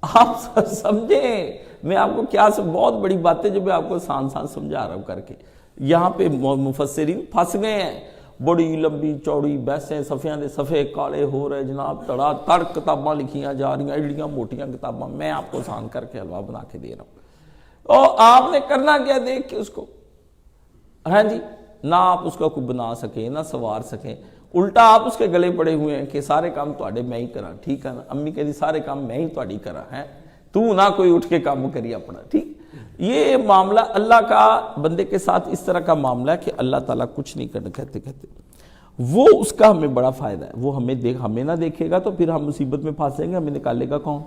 [SPEAKER 1] آپ سمجھیں میں آپ کو کیا بہت بڑی بات ہے جو میں آپ کو سان سمجھا رہا ہوں کر کے۔ یہاں پہ مفسرین پھنس گئے ہیں، بڑی لمبی چوڑی بحثیں، صفحیاں دے صفحے کالے ہو رہے جناب، تڑا تڑ کتاباں لکھیاں جا رہی ہیں، ایڈیاں موٹیاں کتاباں، میں آپ کو آسان کر کے حلوہ بنا کے دے رہا ہوں۔ اور آپ نے کرنا کیا دیکھ کے اس کو، ہاں جی، نہ آپ اس کا کوئی بنا سکیں نہ سوار سکیں، الٹا آپ اس کے گلے پڑے ہوئے ہیں کہ سارے کام تواڈے میں ہی کرا، ٹھیک ہے نا؟ امی کہتی سارے کام میں ہی تواڈی کرا ہے، تو نہ کوئی اٹھ کے کام کری اپنا، ٹھیک۔ یہ معاملہ اللہ کا بندے کے ساتھ اس طرح کا معاملہ ہے کہ اللہ تعالیٰ کچھ نہیں کرنا کہتے وہ اس کا ہمیں بڑا فائدہ ہے۔ وہ ہمیں نہ دیکھے گا تو پھر ہم مصیبت میں پھنسیں گے، ہمیں نکالے گا کون؟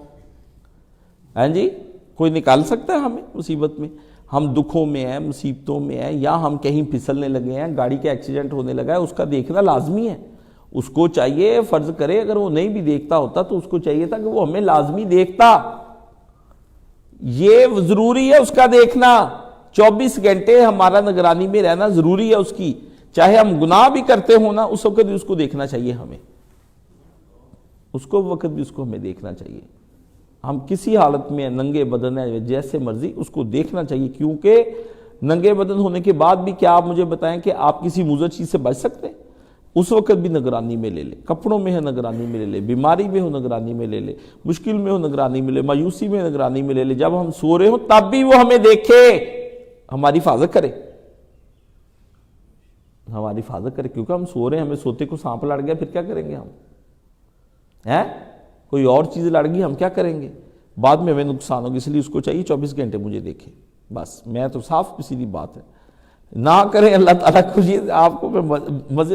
[SPEAKER 1] ہاں جی، کوئی نکال سکتا ہے ہمیں مصیبت میں؟ ہم دکھوں میں ہیں، مصیبتوں میں ہیں، یا ہم کہیں پھسلنے لگے ہیں، گاڑی کا ایکسیڈنٹ ہونے لگا ہے، اس کا دیکھنا لازمی ہے۔ اس کو چاہیے، فرض کرے اگر وہ نہیں بھی دیکھتا ہوتا تو اس کو چاہیے تھا کہ وہ ہمیں لازمی دیکھتا، یہ ضروری ہے اس کا دیکھنا۔ 24 گھنٹے ہمارا نگرانی میں رہنا ضروری ہے اس کی، چاہے ہم گناہ بھی کرتے ہوں نا، اس وقت بھی اس کو دیکھنا چاہیے ہمیں، اس کو وقت بھی اس کو ہمیں دیکھنا چاہیے۔ ہم کسی حالت میں ننگے بدن ہے جیسے مرضی اس کو دیکھنا چاہیے، کیونکہ ننگے بدن ہونے کے بعد بھی کیا آپ مجھے بتائیں کہ آپ کسی مضر چیز سے بچ سکتے ہیں؟ اس وقت بھی نگرانی میں لے لے، کپڑوں میں ہے نگرانی میں لے لے، بیماری میں ہو نگرانی میں لے لے، مشکل میں ہو نگرانی میں لے، مایوسی میں نگرانی میں لے لے، جب ہم سو رہے ہوں تب بھی وہ ہمیں دیکھے، ہماری حفاظت کرے، ہماری حفاظت کرے، کیونکہ ہم سو رہے ہیں، ہمیں سوتے کو سانپ لڑ گیا، پھر کیا کریں گے ہم؟ کوئی اور چیز لڑ گئی، ہم کیا کریں گے؟ بعد میں ہمیں نقصان ہوگا، اس لیے اس کو چاہیے 24 گھنٹے مجھے دیکھے، بس میں تو صاف سیدھی بات ہے، نہ کریں اللہ تعالیٰ کو، یہ آپ کو میں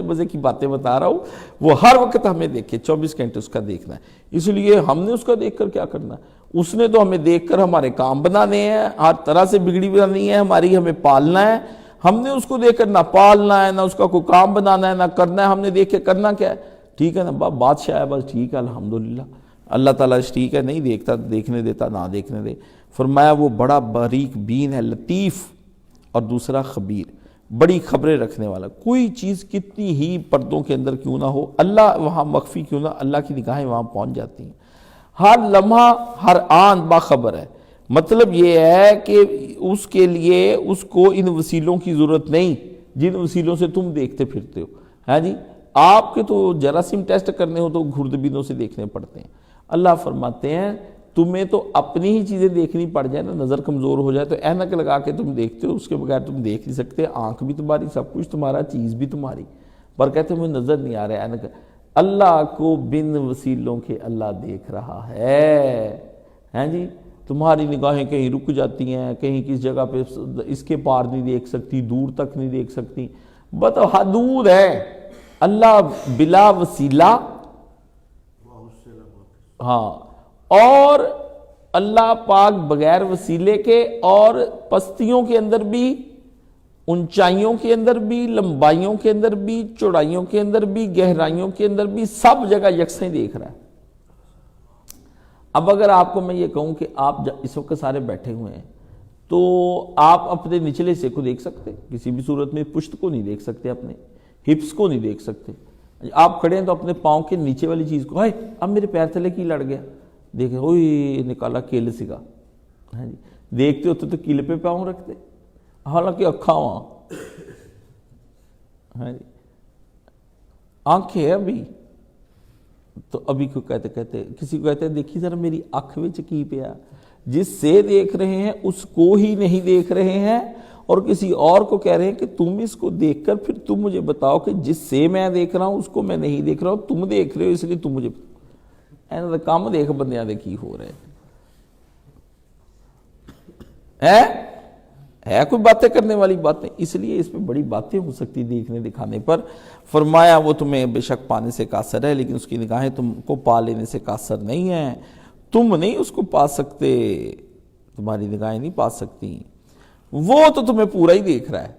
[SPEAKER 1] مزے کی باتیں بتا رہا ہوں، وہ ہر وقت ہمیں دیکھے، 24 گھنٹے اس کا دیکھنا ہے، اس لیے ہم نے اس کا دیکھ کر کیا کرنا ہے؟ اس نے تو ہمیں دیکھ کر ہمارے کام بنانے ہیں، ہر طرح سے بگڑی بنانی ہے ہماری، ہمیں پالنا ہے، ہم نے اس کو دیکھ کر نہ پالنا ہے، نہ اس کا کوئی کام بنانا ہے، نہ کرنا ہے، ہم نے دیکھ کے کرنا کیا ہے؟ ٹھیک ہے نا، بادشاہ ہے، بس ٹھیک ہے الحمدللہ، اللہ تعالیٰ ٹھیک ہے، نہیں دیکھتا دیکھنے دیتا، نہ دیکھنے دے۔ فرمایا وہ بڑا باریک بین ہے، لطیف، اور دوسرا خبیر، بڑی خبریں رکھنے والا، کوئی چیز کتنی ہی پردوں کے اندر کیوں نہ ہو، اللہ وہاں مخفی کیوں نہ، اللہ کی نگاہیں وہاں پہنچ جاتی ہیں، ہر لمحہ ہر آن باخبر ہے۔ مطلب یہ ہے کہ اس کے لیے اس کو ان وسیلوں کی ضرورت نہیں جن وسیلوں سے تم دیکھتے پھرتے ہو، ہاں جی، آپ کے تو جراثیم ٹیسٹ کرنے ہو تو خوردبینوں سے دیکھنے پڑتے ہیں، اللہ فرماتے ہیں تمہیں تو اپنی ہی چیزیں دیکھنی پڑ جائے نا، نظر کمزور ہو جائے تو اینک لگا کے تم دیکھتے ہو، اس کے بغیر تم دیکھ نہیں سکتے، آنکھ بھی تمہاری، سب کچھ تمہارا، چیز بھی تمہاری، پر کہتے ہیں مجھے نظر نہیں آ رہا ہے اینک، اللہ کو بن وسیلوں کے اللہ دیکھ رہا ہے، ہیں جی، تمہاری نگاہیں کہیں رک جاتی ہیں، کہیں کس جگہ پہ اس کے پار نہیں دیکھ سکتی، دور تک نہیں دیکھ سکتی، بتاؤ حدود ہے، اللہ بلا وسیلہ، ہاں، اور اللہ پاک بغیر وسیلے کے، اور پستیوں کے اندر بھی، اونچائیوں کے اندر بھی، لمبائیوں کے اندر بھی، چوڑائیوں کے اندر بھی، گہرائیوں کے اندر بھی، سب جگہ یکساں دیکھ رہا ہے۔ اب اگر آپ کو میں یہ کہوں کہ آپ اس وقت سارے بیٹھے ہوئے ہیں تو آپ اپنے نچلے حصے کو دیکھ سکتے، کسی بھی صورت میں پشت کو نہیں دیکھ سکتے، اپنے ہپس کو نہیں دیکھ سکتے، آپ کھڑے ہیں تو اپنے پاؤں کے نیچے والی چیز کو، اب میرے پیر تلے کی لڑ گیا، دیکھیں اوئی نکالا کیل سگا، ہاں جی، دیکھتے ہوتے تو کیل پہ پاؤں رکھتے، حالانکہ اکھاں وہاں، ہاں جی، آنکھیں ہے ابھی، تو ابھی کو کہتے کسی کو کہتے ہیں دیکھیے ذرا میری آنکھ وچ کی پیا، جس سے دیکھ رہے ہیں اس کو ہی نہیں دیکھ رہے ہیں، اور کسی اور کو کہہ رہے ہیں کہ تم اس کو دیکھ کر پھر تم مجھے بتاؤ کہ جس سے میں دیکھ رہا ہوں اس کو میں نہیں دیکھ رہا ہوں، تم دیکھ رہے ہو اس لیے تم مجھے ایسا کام دیکھ بندیاں دے کی ہو رہے ہے کوئی باتیں کرنے والی باتیں، اس لیے اس پہ بڑی باتیں ہو سکتی دیکھنے دکھانے پر۔ فرمایا وہ تمہیں بے شک پانے سے قاصر ہے، لیکن اس کی نگاہیں تم کو پا لینے سے قاصر نہیں ہیں، تم نہیں اس کو پا سکتے، تمہاری نگاہیں نہیں پا سکتی، وہ تو تمہیں پورا ہی دیکھ رہا ہے،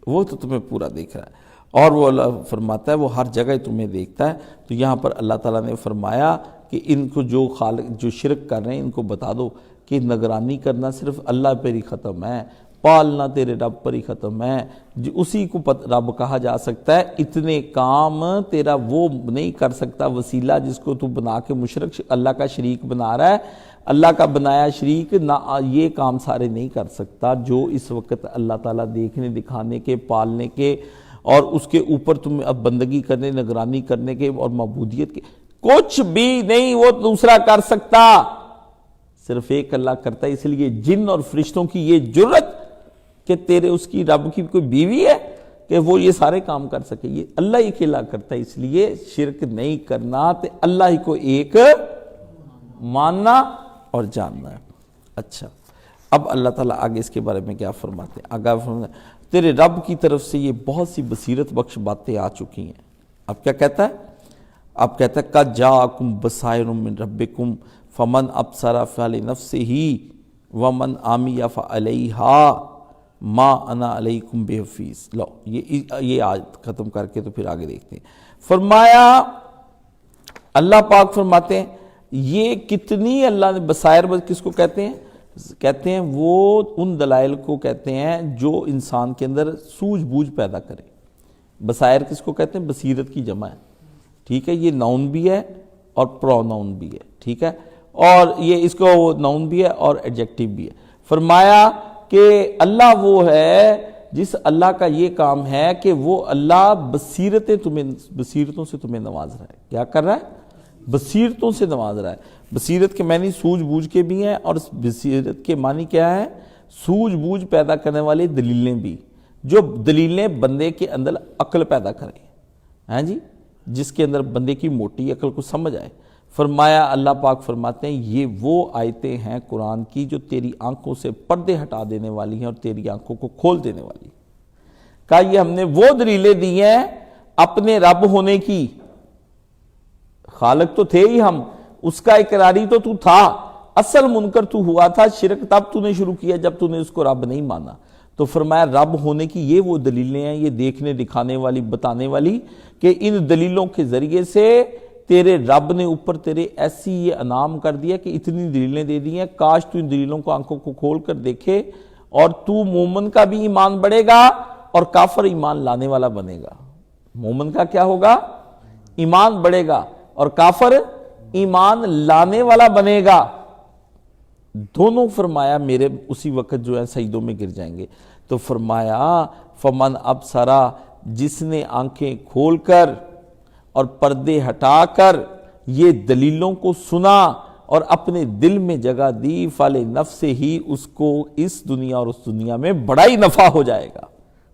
[SPEAKER 1] وہ تو تمہیں پورا دیکھ رہا ہے، اور وہ اللہ فرماتا ہے وہ ہر جگہ تمہیں دیکھتا ہے۔ تو یہاں پر اللہ تعالیٰ نے فرمایا کہ ان کو جو شرک کر رہے ہیں ان کو بتا دو کہ نگرانی کرنا صرف اللہ پر ہی ختم ہے، پالنا تیرے رب پر ہی ختم ہے، اسی کو رب کہا جا سکتا ہے، اتنے کام تیرا وہ نہیں کر سکتا وسیلہ جس کو تو بنا کے مشرک اللہ کا شریک بنا رہا ہے، اللہ کا بنایا شریک نہ یہ کام سارے نہیں کر سکتا جو اس وقت اللہ تعالیٰ دیکھنے دکھانے کے، پالنے کے، اور اس کے اوپر تم اب بندگی کرنے، نگرانی کرنے کے اور معبودیت کے، کچھ بھی نہیں وہ دوسرا کر سکتا، صرف ایک اللہ کرتا ہے۔ اس لیے جن اور فرشتوں کی یہ جرت کہ تیرے اس کی رب کی کوئی بیوی ہے کہ وہ یہ سارے کام کر سکے، یہ اللہ ہی اکیلا کرتا ہے، اس لیے شرک نہیں کرنا، تے اللہ ہی کو ایک ماننا اور جاننا ہے۔ اچھا، اب اللہ تعالیٰ آگے اس کے بارے میں کیا فرماتے ہیں؟ آگے فرماتے ہیں تیرے رب کی طرف سے یہ بہت سی بصیرت بخش باتیں آ چکی ہیں۔ اب کیا کہتا ہے؟ اب کہتا ہے قَدْ جَاءَكُمْ بَصَائِرٌ مِّن رَبِّكُمْ فَمَنْ أَبْصَرَ فَلِنَفْسِهِ وَمَنْ عَمِيَ فَعَلَيْهَا مَا أَنَا عَلَيْكُمْ بِحَفِيظ۔ لو یہ آیت ختم کر کے تو پھر آگے دیکھتے ہیں۔ فرمایا اللہ پاک فرماتے ہیں یہ کتنی، اللہ نے بصائر کس کو کہتے ہیں؟ کہتے ہیں وہ ان دلائل کو کہتے ہیں جو انسان کے اندر سوجھ بوجھ پیدا کرے۔ بصائر کس کو کہتے ہیں؟ بصیرت کی جمع ہے، ٹھیک ہے، یہ ناؤن بھی ہے اور پروناؤن بھی ہے، ٹھیک ہے، اور یہ اس کو ناؤن بھی ہے اور ایڈجیکٹو بھی ہے۔ فرمایا کہ اللہ وہ ہے جس اللہ کا یہ کام ہے کہ وہ اللہ بصیرتوں سے تمہیں نواز رہا ہے. کیا کر رہا ہے؟ بصیرتوں سے نواز رہا ہے. بصیرت کے معنی سوجھ بوجھ کے بھی ہیں، اور بصیرت کے معنی کیا ہے؟ سوجھ بوجھ پیدا کرنے والی دلیلیں بھی، جو دلیلیں بندے کے اندر عقل پیدا کریں، ہاں جی، جس کے اندر بندے کی موٹی عقل کو سمجھ آئے. فرمایا اللہ پاک فرماتے ہیں یہ وہ آیتیں ہیں قرآن کی جو تیری آنکھوں سے پردے ہٹا دینے والی ہیں اور تیری آنکھوں کو کھول دینے والی. کہا یہ ہم نے وہ دلیلیں دی ہیں اپنے رب ہونے کی. خالق تو تھے ہی ہم، اس کا اقراری تو تھا، اصل منکر تو ہوا تھا. شرک تب تو نے شروع کیا جب تو نے اس کو رب نہیں مانا. تو فرمایا رب ہونے کی یہ وہ دلیلیں ہیں، یہ دیکھنے دکھانے والی بتانے والی، کہ ان دلیلوں کے ذریعے سے تیرے رب نے اوپر تیرے ایسی یہ انعام کر دیا کہ اتنی دلیلیں دے دی ہیں. کاش تو ان دلیلوں کو آنکھوں کو کھول کر دیکھے اور تو مومن کا بھی ایمان بڑھے گا اور کافر ایمان لانے والا بنے گا. مومن کا کیا ہوگا؟ ایمان بڑھے گا اور کافر ایمان لانے والا بنے گا. دونوں فرمایا میرے اسی وقت جو ہے سجدوں میں گر جائیں گے. تو فرمایا فمن ابصرا، جس نے آنکھیں کھول کر اور پردے ہٹا کر یہ دلیلوں کو سنا اور اپنے دل میں جگہ دی، فال نفس ہی اس کو اس دنیا اور اس دنیا میں بڑا ہی نفع ہو جائے گا.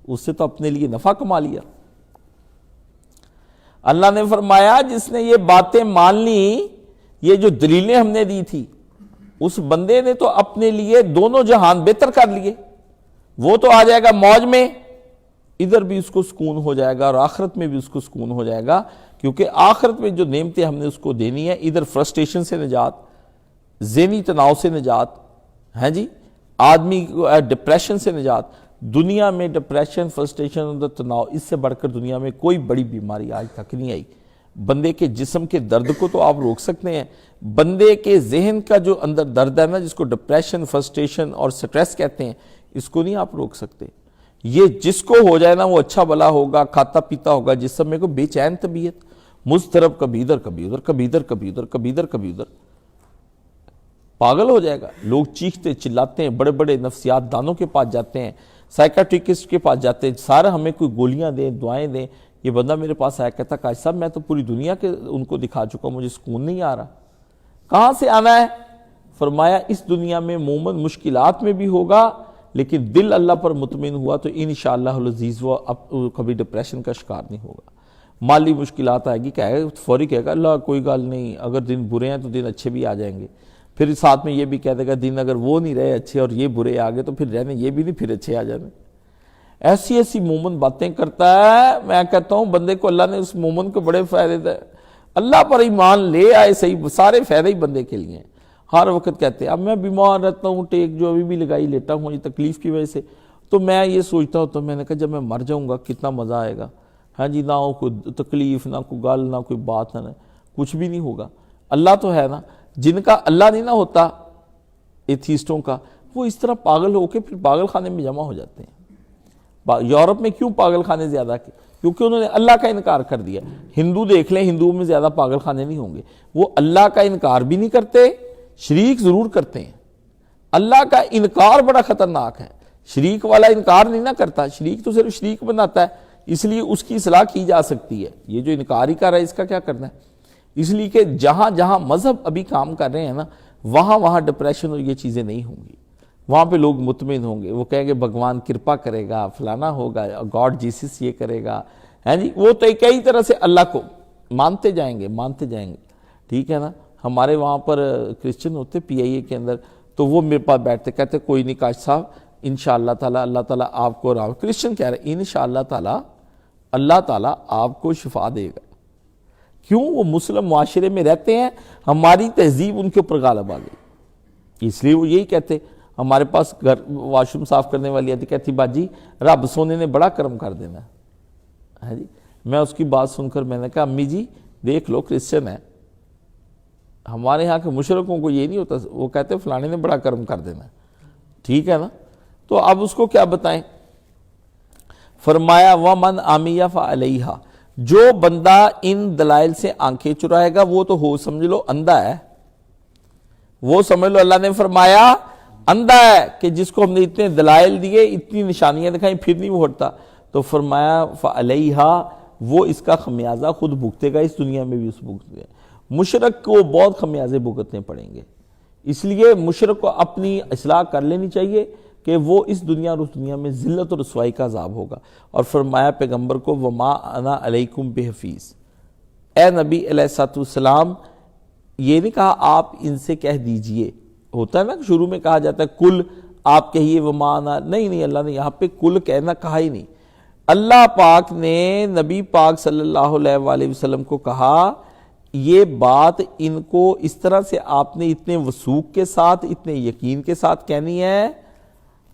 [SPEAKER 1] اس سے تو اپنے لیے نفع کما لیا. اللہ نے فرمایا جس نے یہ باتیں مان لی، یہ جو دلیلیں ہم نے دی تھی، اس بندے نے تو اپنے لیے دونوں جہان بہتر کر لیے. وہ تو آ جائے گا موج میں، ادھر بھی اس کو سکون ہو جائے گا اور آخرت میں بھی اس کو سکون ہو جائے گا، کیونکہ آخرت میں جو نعمتیں ہم نے اس کو دینی ہیں، ادھر فرسٹریشن سے نجات، ذہنی تناؤ سے نجات، ہیں جی، آدمی ڈپریشن سے نجات. دنیا میں ڈپریشن، فرسٹریشن اور تناؤ، اس سے بڑھ کر دنیا میں کوئی بڑی بیماری آج تک نہیں آئی. بندے کے جسم کے درد کو تو آپ روک سکتے ہیں، بندے کے ذہن کا جو اندر درد ہے نا، جس کو ڈپریشن، فرسٹریشن اور سٹریس کہتے ہیں، اس کو نہیں آپ روک سکتے. یہ جس کو ہو جائے نا وہ اچھا بھلا ہوگا، کھاتا پیتا ہوگا، جسم میں کو بے چین طبیعت، مضطرب، کبھی ادھر کبھی ادھر، کبھی ادھر کبھی ادھر، کبھی ادھر کبھی ادھر، پاگل ہو جائے گا. لوگ چیختے چلاتے ہیں، بڑے بڑے نفسیات دانوں کے پاس جاتے ہیں، سائیکیٹرسٹ کے پاس جاتے ہیں، سارا ہمیں کوئی گولیاں دیں، دعائیں دیں. یہ بندہ میرے پاس آیا کہتا کہ صاحب میں تو پوری دنیا کے ان کو دکھا چکا ہوں، مجھے سکون نہیں آ رہا. کہاں سے آنا ہے؟ فرمایا اس دنیا میں مومن مشکلات میں بھی ہوگا، لیکن دل اللہ پر مطمئن ہوا تو انشاءاللہ العزیز وہ کبھی ڈپریشن کا شکار نہیں ہوگا. مالی مشکلات آئے گی، فوری کہے گا اللہ کوئی گل نہیں، اگر دن برے ہیں تو دن اچھے بھی آ جائیں گے. پھر ساتھ میں یہ بھی کہہ دے گا دن اگر وہ نہیں رہے اچھے اور یہ برے آ گئے تو پھر رہنے یہ بھی نہیں، پھر اچھے آ جانے. ایسی ایسی مومن باتیں کرتا ہے. میں کہتا ہوں بندے کو اللہ نے اس مومن کو بڑے فائدے دے. اللہ پر ایمان لے آئے صحیح، سارے فائدے ہی بندے کے لیے ہیں. ہر وقت کہتے ہیں اب میں بیمار رہتا ہوں، ٹیک جو ابھی بھی لگائی لیٹا ہوں یہ تکلیف کی وجہ سے، تو میں یہ سوچتا ہوں، تو میں نے کہا جب میں مر جاؤں گا کتنا مزہ آئے گا. ہاں جی، نہ ہو کوئی تکلیف، نہ کوئی گل، نہ کوئی بات، نہ کچھ بھی نہیں ہوگا. اللہ تو ہے نا. جن کا اللہ نہیں نہ ہوتا ایتھیسٹوں کا، وہ اس طرح پاگل ہو کے پھر پاگل خانے میں جمع ہو جاتے ہیں. یورپ میں کیوں پاگل خانے زیادہ کے؟ کیونکہ انہوں نے اللہ کا انکار کر دیا. ہندو دیکھ لیں، ہندوؤں میں زیادہ پاگل خانے نہیں ہوں گے. وہ اللہ کا انکار بھی نہیں کرتے، شریک ضرور کرتے ہیں. اللہ کا انکار بڑا خطرناک ہے. شریک والا انکار نہیں نہ کرتا، شریک تو صرف شریک بناتا ہے، اس لیے اس کی اصلاح کی جا سکتی ہے. یہ جو انکار ہی کر رہا ہے اس کا کیا کرنا ہے؟ اس لیے کہ جہاں جہاں مذہب ابھی کام کر رہے ہیں نا، وہاں ڈپریشن اور یہ چیزیں نہیں ہوں گی. وہاں پہ لوگ مطمئن ہوں گے. وہ کہیں گے بھگوان کرپا کرے گا، فلانا ہوگا، گاڈ جیسس یہ کرے گا، ہے جی. وہ تو کئی طرح سے اللہ کو مانتے جائیں گے. ٹھیک ہے نا. ہمارے وہاں پر کرسچن ہوتے پی آئی اے کے اندر، تو وہ میرے پاس بیٹھتے کہتے کوئی نہیں کاش صاحب انشاءاللہ تعالیٰ اللہ تعالیٰ آپ کو کرسچن کہہ رہے انشاءاللہ تعالیٰ اللہ تعالیٰ آپ کو شفا دے گا. کیوں؟ وہ مسلم معاشرے میں رہتے ہیں، ہماری تہذیب ان کے اوپر غالب آ گئی، اس لیے وہ یہی کہتے. ہمارے پاس گھر واش روم صاف کرنے والی آتی، کہتی باجی رب سونے نے بڑا کرم کر دینا ہے جی. میں اس کی بات سن کر میں نے کہا امی جی دیکھ لو کرسچن ہے، ہمارے ہاں کے مشرکوں کو یہ نہیں ہوتا، وہ کہتے فلانے نے بڑا کرم کر دینا. ٹھیک ہے نا. تو اب اس کو کیا بتائیں؟ فرمایا وَمَنْ عَمِيَ فَعَلَيْهَا، جو بندہ ان دلائل سے آنکھیں چرائے گا وہ تو ہو سمجھ لو اندھا ہے. وہ سمجھ لو اللہ نے فرمایا اندھا ہے کہ جس کو ہم نے اتنے دلائل دیے، اتنی نشانیاں دکھائیں، پھر نہیں وہ ہٹتا، تو فرمایا فعلیہا، وہ اس کا خمیازہ خود بھگتے گا، اس دنیا میں بھی اس بھگتے گا۔ مشرک کو بہت خمیازے بھگتنے پڑیں گے، اس لیے مشرک کو اپنی اصلاح کر لینی چاہیے کہ وہ اس دنیا اور اس دنیا میں ذلت اور رسوائی کا عذاب ہوگا۔ اور فرمایا پیغمبر کو وما انا علیکم بحفیظ، اے نبی علیہ الصلوۃ والسلام، یہ نہیں کہا آپ ان سے کہہ دیجئے، ہوتا ہے نا شروع میں کہا جاتا ہے کل آپ کہیے وما انا، نہیں اللہ نے یہاں پہ کل کہنا کہا ہی نہیں۔ اللہ پاک نے نبی پاک صلی اللہ علیہ وآلہ وسلم کو کہا یہ بات ان کو اس طرح سے آپ نے اتنے وثوق کے ساتھ، اتنے یقین کے ساتھ کہنی ہے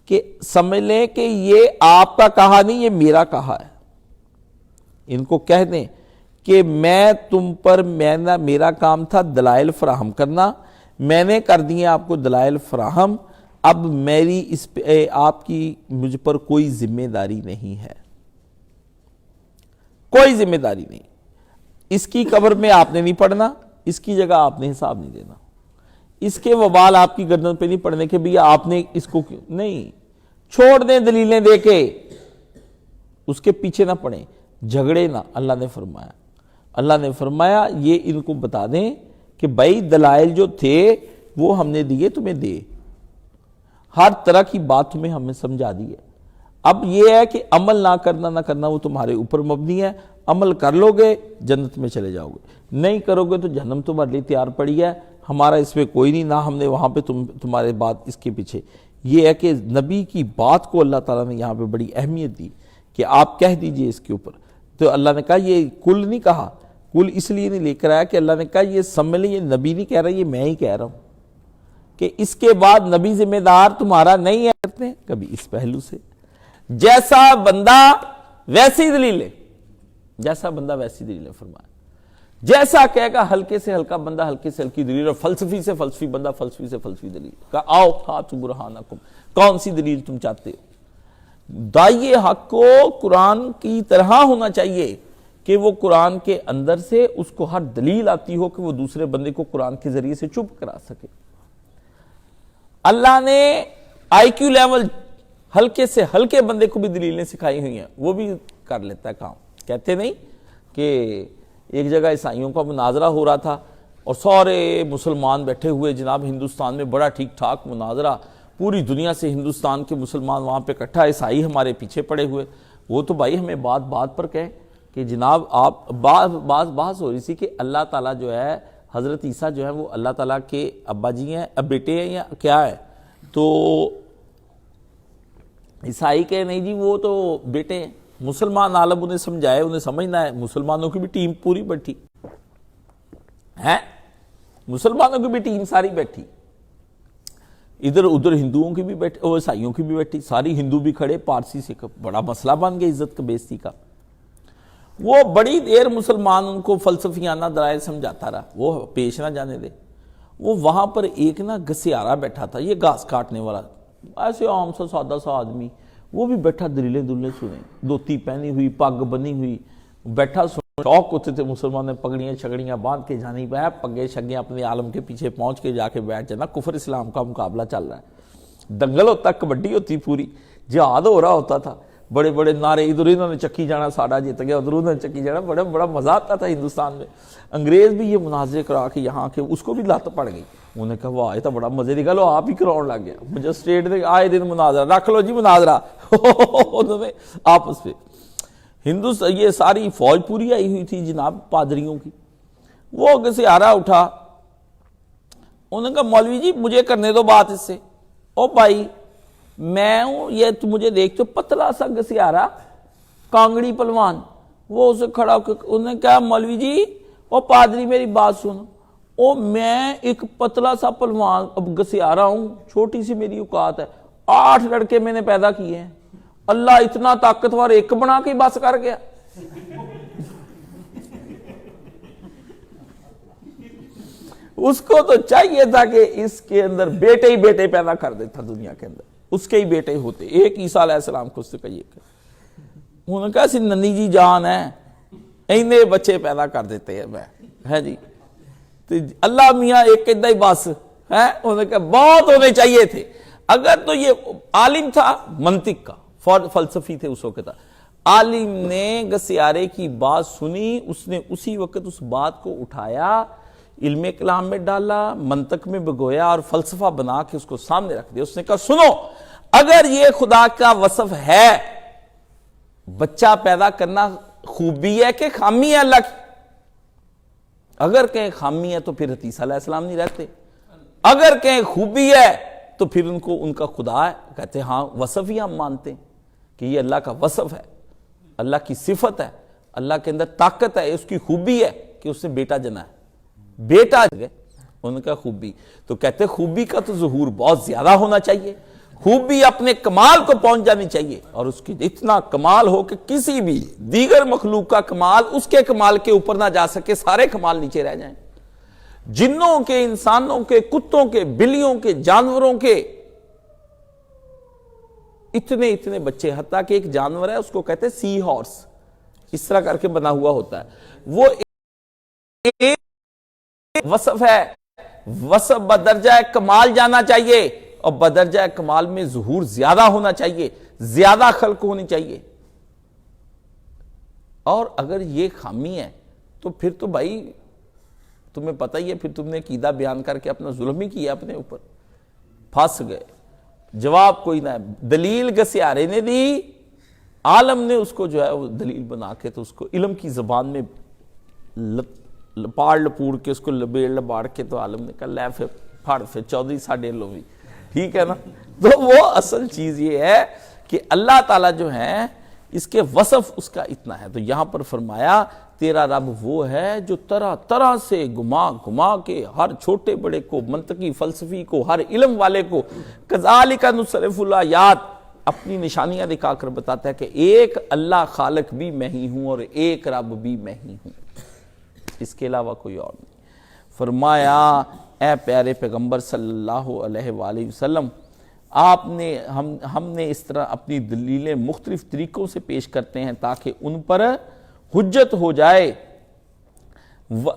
[SPEAKER 1] کہ سمجھ لیں کہ یہ آپ کا کہا نہیں، یہ میرا کہا ہے۔ ان کو کہہ دیں کہ میں تم پر، میرا کام تھا دلائل فراہم کرنا، میں نے کر دیے آپ کو دلائل فراہم، اب میری اس پہ آپ کی مجھ پر کوئی ذمہ داری نہیں ہے، کوئی ذمہ داری نہیں۔ اس کی قبر میں آپ نے نہیں پڑھنا، اس کی جگہ آپ نے حساب نہیں دینا، اس کے وبال آپ کی گردن پہ نہیں پڑنے کہ بھی آپ نے اس کو نہیں، چھوڑ دیں دلیلیں دے کے، اس کے پیچھے نہ پڑیں، جھگڑے نہ۔ اللہ نے فرمایا یہ ان کو بتا دیں کہ بھائی دلائل جو تھے وہ ہم نے دیے، تمہیں دے، ہر طرح کی بات تمہیں ہمیں سمجھا دی ہے، اب یہ ہے کہ عمل نہ کرنا وہ تمہارے اوپر مبنی ہے، عمل کر لو گے جنت میں چلے جاؤ گے، نہیں کرو گے تو جہنم تمہارے لیے تیار پڑی ہے، ہمارا اس پہ کوئی نہیں، نہ ہم نے وہاں پہ تمہارے بات اس کے پیچھے۔ یہ ہے کہ نبی کی بات کو اللہ تعالیٰ نے یہاں پہ بڑی اہمیت دی کہ آپ کہہ دیجئے اس کے اوپر، تو اللہ نے کہا یہ کل نہیں کہا، کل اس لیے نہیں لے کر آیا کہ اللہ نے کہا یہ سمجھ لیں یہ نبی نہیں کہہ رہا، یہ میں ہی کہہ رہا ہوں کہ اس کے بعد نبی ذمہ دار تمہارا نہیں ہے، کرتے ہیں کبھی اس پہلو سے، جیسا بندہ ویسی دلیلیں، جیسا بندہ ویسی دلیلیں فرمایا، جیسا کہے گا ہلکے سے ہلکا بندہ ہلکے سے ہلکی دلیل، اور فلسفی سے فلسفی بندہ فلسفی سے فلسفی دلیل، کہا آؤ ہاتھو برہانکم، کون سی دلیل تم چاہتے ہو؟ داعی حق کو قرآن کی طرح ہونا چاہیے کہ وہ قرآن کے اندر سے اس کو ہر دلیل آتی ہو کہ وہ دوسرے بندے کو قرآن کے ذریعے سے چپ کرا سکے۔ اللہ نے آئی کیو لیول ہلکے سے ہلکے بندے کو بھی دلیلیں سکھائی ہوئی ہیں، وہ بھی کر لیتا ہے کام۔ کہتے نہیں کہ ایک جگہ عیسائیوں کا مناظرہ ہو رہا تھا اور سارے مسلمان بیٹھے ہوئے، جناب ہندوستان میں بڑا ٹھیک ٹھاک مناظرہ، پوری دنیا سے ہندوستان کے مسلمان وہاں پہ اکٹھا، عیسائی ہمارے پیچھے پڑے ہوئے، وہ تو بھائی ہمیں بات پر کہیں کہ جناب آپ بات ہو رہی تھی کہ اللہ تعالیٰ جو ہے، حضرت عیسیٰ جو ہے وہ اللہ تعالیٰ کے ابا جی ہیں، اب بیٹے ہیں یا کیا ہے؟ تو عیسائی کہ نہیں جی وہ تو بیٹے ہیں۔ مسلمان عالم انہیں سمجھائے، انہیں سمجھنا ہے، مسلمانوں کی بھی ٹیم پوری بیٹھی ہے، مسلمانوں کی بھی ٹیم ساری بیٹھی، ادھر ادھر ہندوؤں کی بھی بیٹھی اور عیسائیوں کی بھی بیٹھی، ساری ہندو بھی کھڑے، پارسی سے بڑا مسئلہ بن گیا عزت کا بیزتی کا۔ وہ بڑی دیر مسلمان ان کو فلسفیانہ دلائل سمجھاتا رہا، وہ پیش نہ جانے دے۔ وہ وہاں پر ایک نا گسیارا بیٹھا تھا، یہ گھاس کاٹنے والا، ایسے عام سا سادہ سا آدمی، وہ بھی بیٹھا دلیلیں سنے، دھوتی پہنی ہوئی، پگ بنی ہوئی، بیٹھا شوق ہوتے تھے مسلمان نے پگڑیاں شگڑیاں باندھ کے جانی پہ، پگے شگے اپنے عالم کے پیچھے پہنچ کے جا کے بیٹھ جانا، کفر اسلام کا مقابلہ چل رہا ہے، دنگل ہوتا، کبڈی ہوتی، پوری جہاد ہو رہا ہوتا تھا، بڑے بڑے نعرے، ادھر انہوں نے چکی جانا ساڑا جیت گیا، ادھر انہوں نے چکی جانا، بڑا مزہ آتا تھا ہندوستان میں۔ انگریز بھی یہ مناظرے کرا کے یہاں کے، اس کو بھی لت پڑ گئی، انہوں نے کہا وہ آئے تو بڑا مزے دی گل، آپ ہی کراؤن لگ گیا، مجھے اسٹیٹ دے آئے دن مناظرہ، رکھ لو جی مناظرہ انہوں نے آپس پہ۔ یہ ساری فوج پوری آئی ہوئی تھی جناب پادریوں کی، وہ گسیارا اٹھا، انہوں نے کہا مولوی جی مجھے کرنے دو بات اس سے۔ او بھائی میں ہوں، یہ تو مجھے دیکھ تو پتلا سا گسیارا کانگڑی پلوان، وہ اسے کھڑا ہو کے انہوں نے کہا مولوی جی او پادری میری بات سن، او میں ایک پتلا سا پلوان اب گسیارا ہوں، چھوٹی سی میری اوقات ہے، 8 لڑکے میں نے پیدا کیے ہیں، اللہ اتنا طاقتور ایک بنا کے بس کر گیا۔ اس کو تو چاہیے تھا کہ اس کے اندر بیٹے ہی بیٹے پیدا کر دیتا، دنیا کے اندر اس کے ہی بیٹے ہوتے، ایک عیسیٰ علیہ السلام کو اس سے کہیے کہ انہوں نے کہا سی ننی جی جان ہے، اینے بچے پیدا کر دیتے ہیں میں، ہے جی، تو اللہ میاں ایک ادھا ہی بس ہے، انہوں نے کہا بہت ہونے چاہیے تھے۔ اگر تو یہ عالم تھا منطق کا، فلسفی تھے اس وقت، عالم نے گسیارے کی بات سنی، اس نے اسی وقت اس بات کو اٹھایا، علم کلام میں ڈالا، منطق میں بگویا اور فلسفہ بنا کے اس کو سامنے رکھ دیا۔ اس نے کہا سنو، اگر یہ خدا کا وصف ہے، بچہ پیدا کرنا خوبی ہے کہ خامی ہے اللہ کی؟ اگر کہیں خامی ہے تو پھر حتیثہ علیہ السلام نہیں رہتے، اگر کہیں خوبی ہے تو پھر ان کو ان کا خدا ہے، کہتے ہیں ہاں وصف ہی ہم مانتے ہیں کہ یہ اللہ کا وصف ہے، اللہ کی صفت ہے، اللہ کے اندر طاقت ہے، اس کی خوبی ہے کہ اس نے بیٹا جنا ہے، بیٹا گئے ان کا خوبی۔ تو کہتے خوبی کا تو ظہور بہت زیادہ ہونا چاہیے، خوبی اپنے کمال کو پہنچ جانی چاہیے، اور اس کی اتنا کمال ہو کہ کسی بھی دیگر مخلوق کا کمال اس کے کمال کے اوپر نہ جا سکے، سارے کمال نیچے رہ جائیں، جنوں کے، انسانوں کے، کتوں کے، بلیوں کے، جانوروں کے، اتنے اتنے بچے، حتیٰ کہ ایک جانور ہے اس کو کہتے ہیں سی ہارس، اس طرح کر کے بنا ہوا ہوتا ہے، وہ ایک وصف ہے، وصف بدرجہ کمال جانا چاہیے، اور بدرجہ کمال میں ظہور زیادہ ہونا چاہیے، زیادہ خلق ہونی چاہیے۔ اور اگر یہ خامی ہے تو پھر تو بھائی تمہیں پتہ ہی ہے، پھر تم نے عقیدہ بیان کر کے اپنا ظلم ہی کیا اپنے اوپر، پھنس گئے، جواب کوئی نہ ہے۔ دلیل گسیارے نے دی، عالم نے اس کو جو ہے وہ دلیل بنا کے تو اس کو علم کی زبان میں لپاڑ لپوڑ کے اس کو لبیڑ لباڑ کے تو عالم نے کہا لے پھر پھاڑ پھر چودھری ساڑھے لو بھی، ٹھیک ہے نا۔ تو وہ اصل چیز یہ ہے کہ اللہ تعالیٰ جو ہے اس کے وصف اس کا اتنا ہے۔ تو یہاں پر فرمایا تیرا رب وہ ہے جو طرح طرح سے گما گما کے ہر چھوٹے بڑے کو، منطقی فلسفی کو، ہر علم والے کو کذالک نصرف الآیات اپنی نشانیاں دکھا کر بتاتا ہے کہ ایک اللہ خالق بھی میں ہی ہوں اور ایک رب بھی میں ہی ہوں، اس کے علاوہ کوئی اور نہیں۔ فرمایا اے پیارے پیغمبر صلی اللہ علیہ وآلہ وسلم، آپ نے ہم نے اس طرح اپنی دلیلیں مختلف طریقوں سے پیش کرتے ہیں تاکہ ان پر حجت ہو جائے۔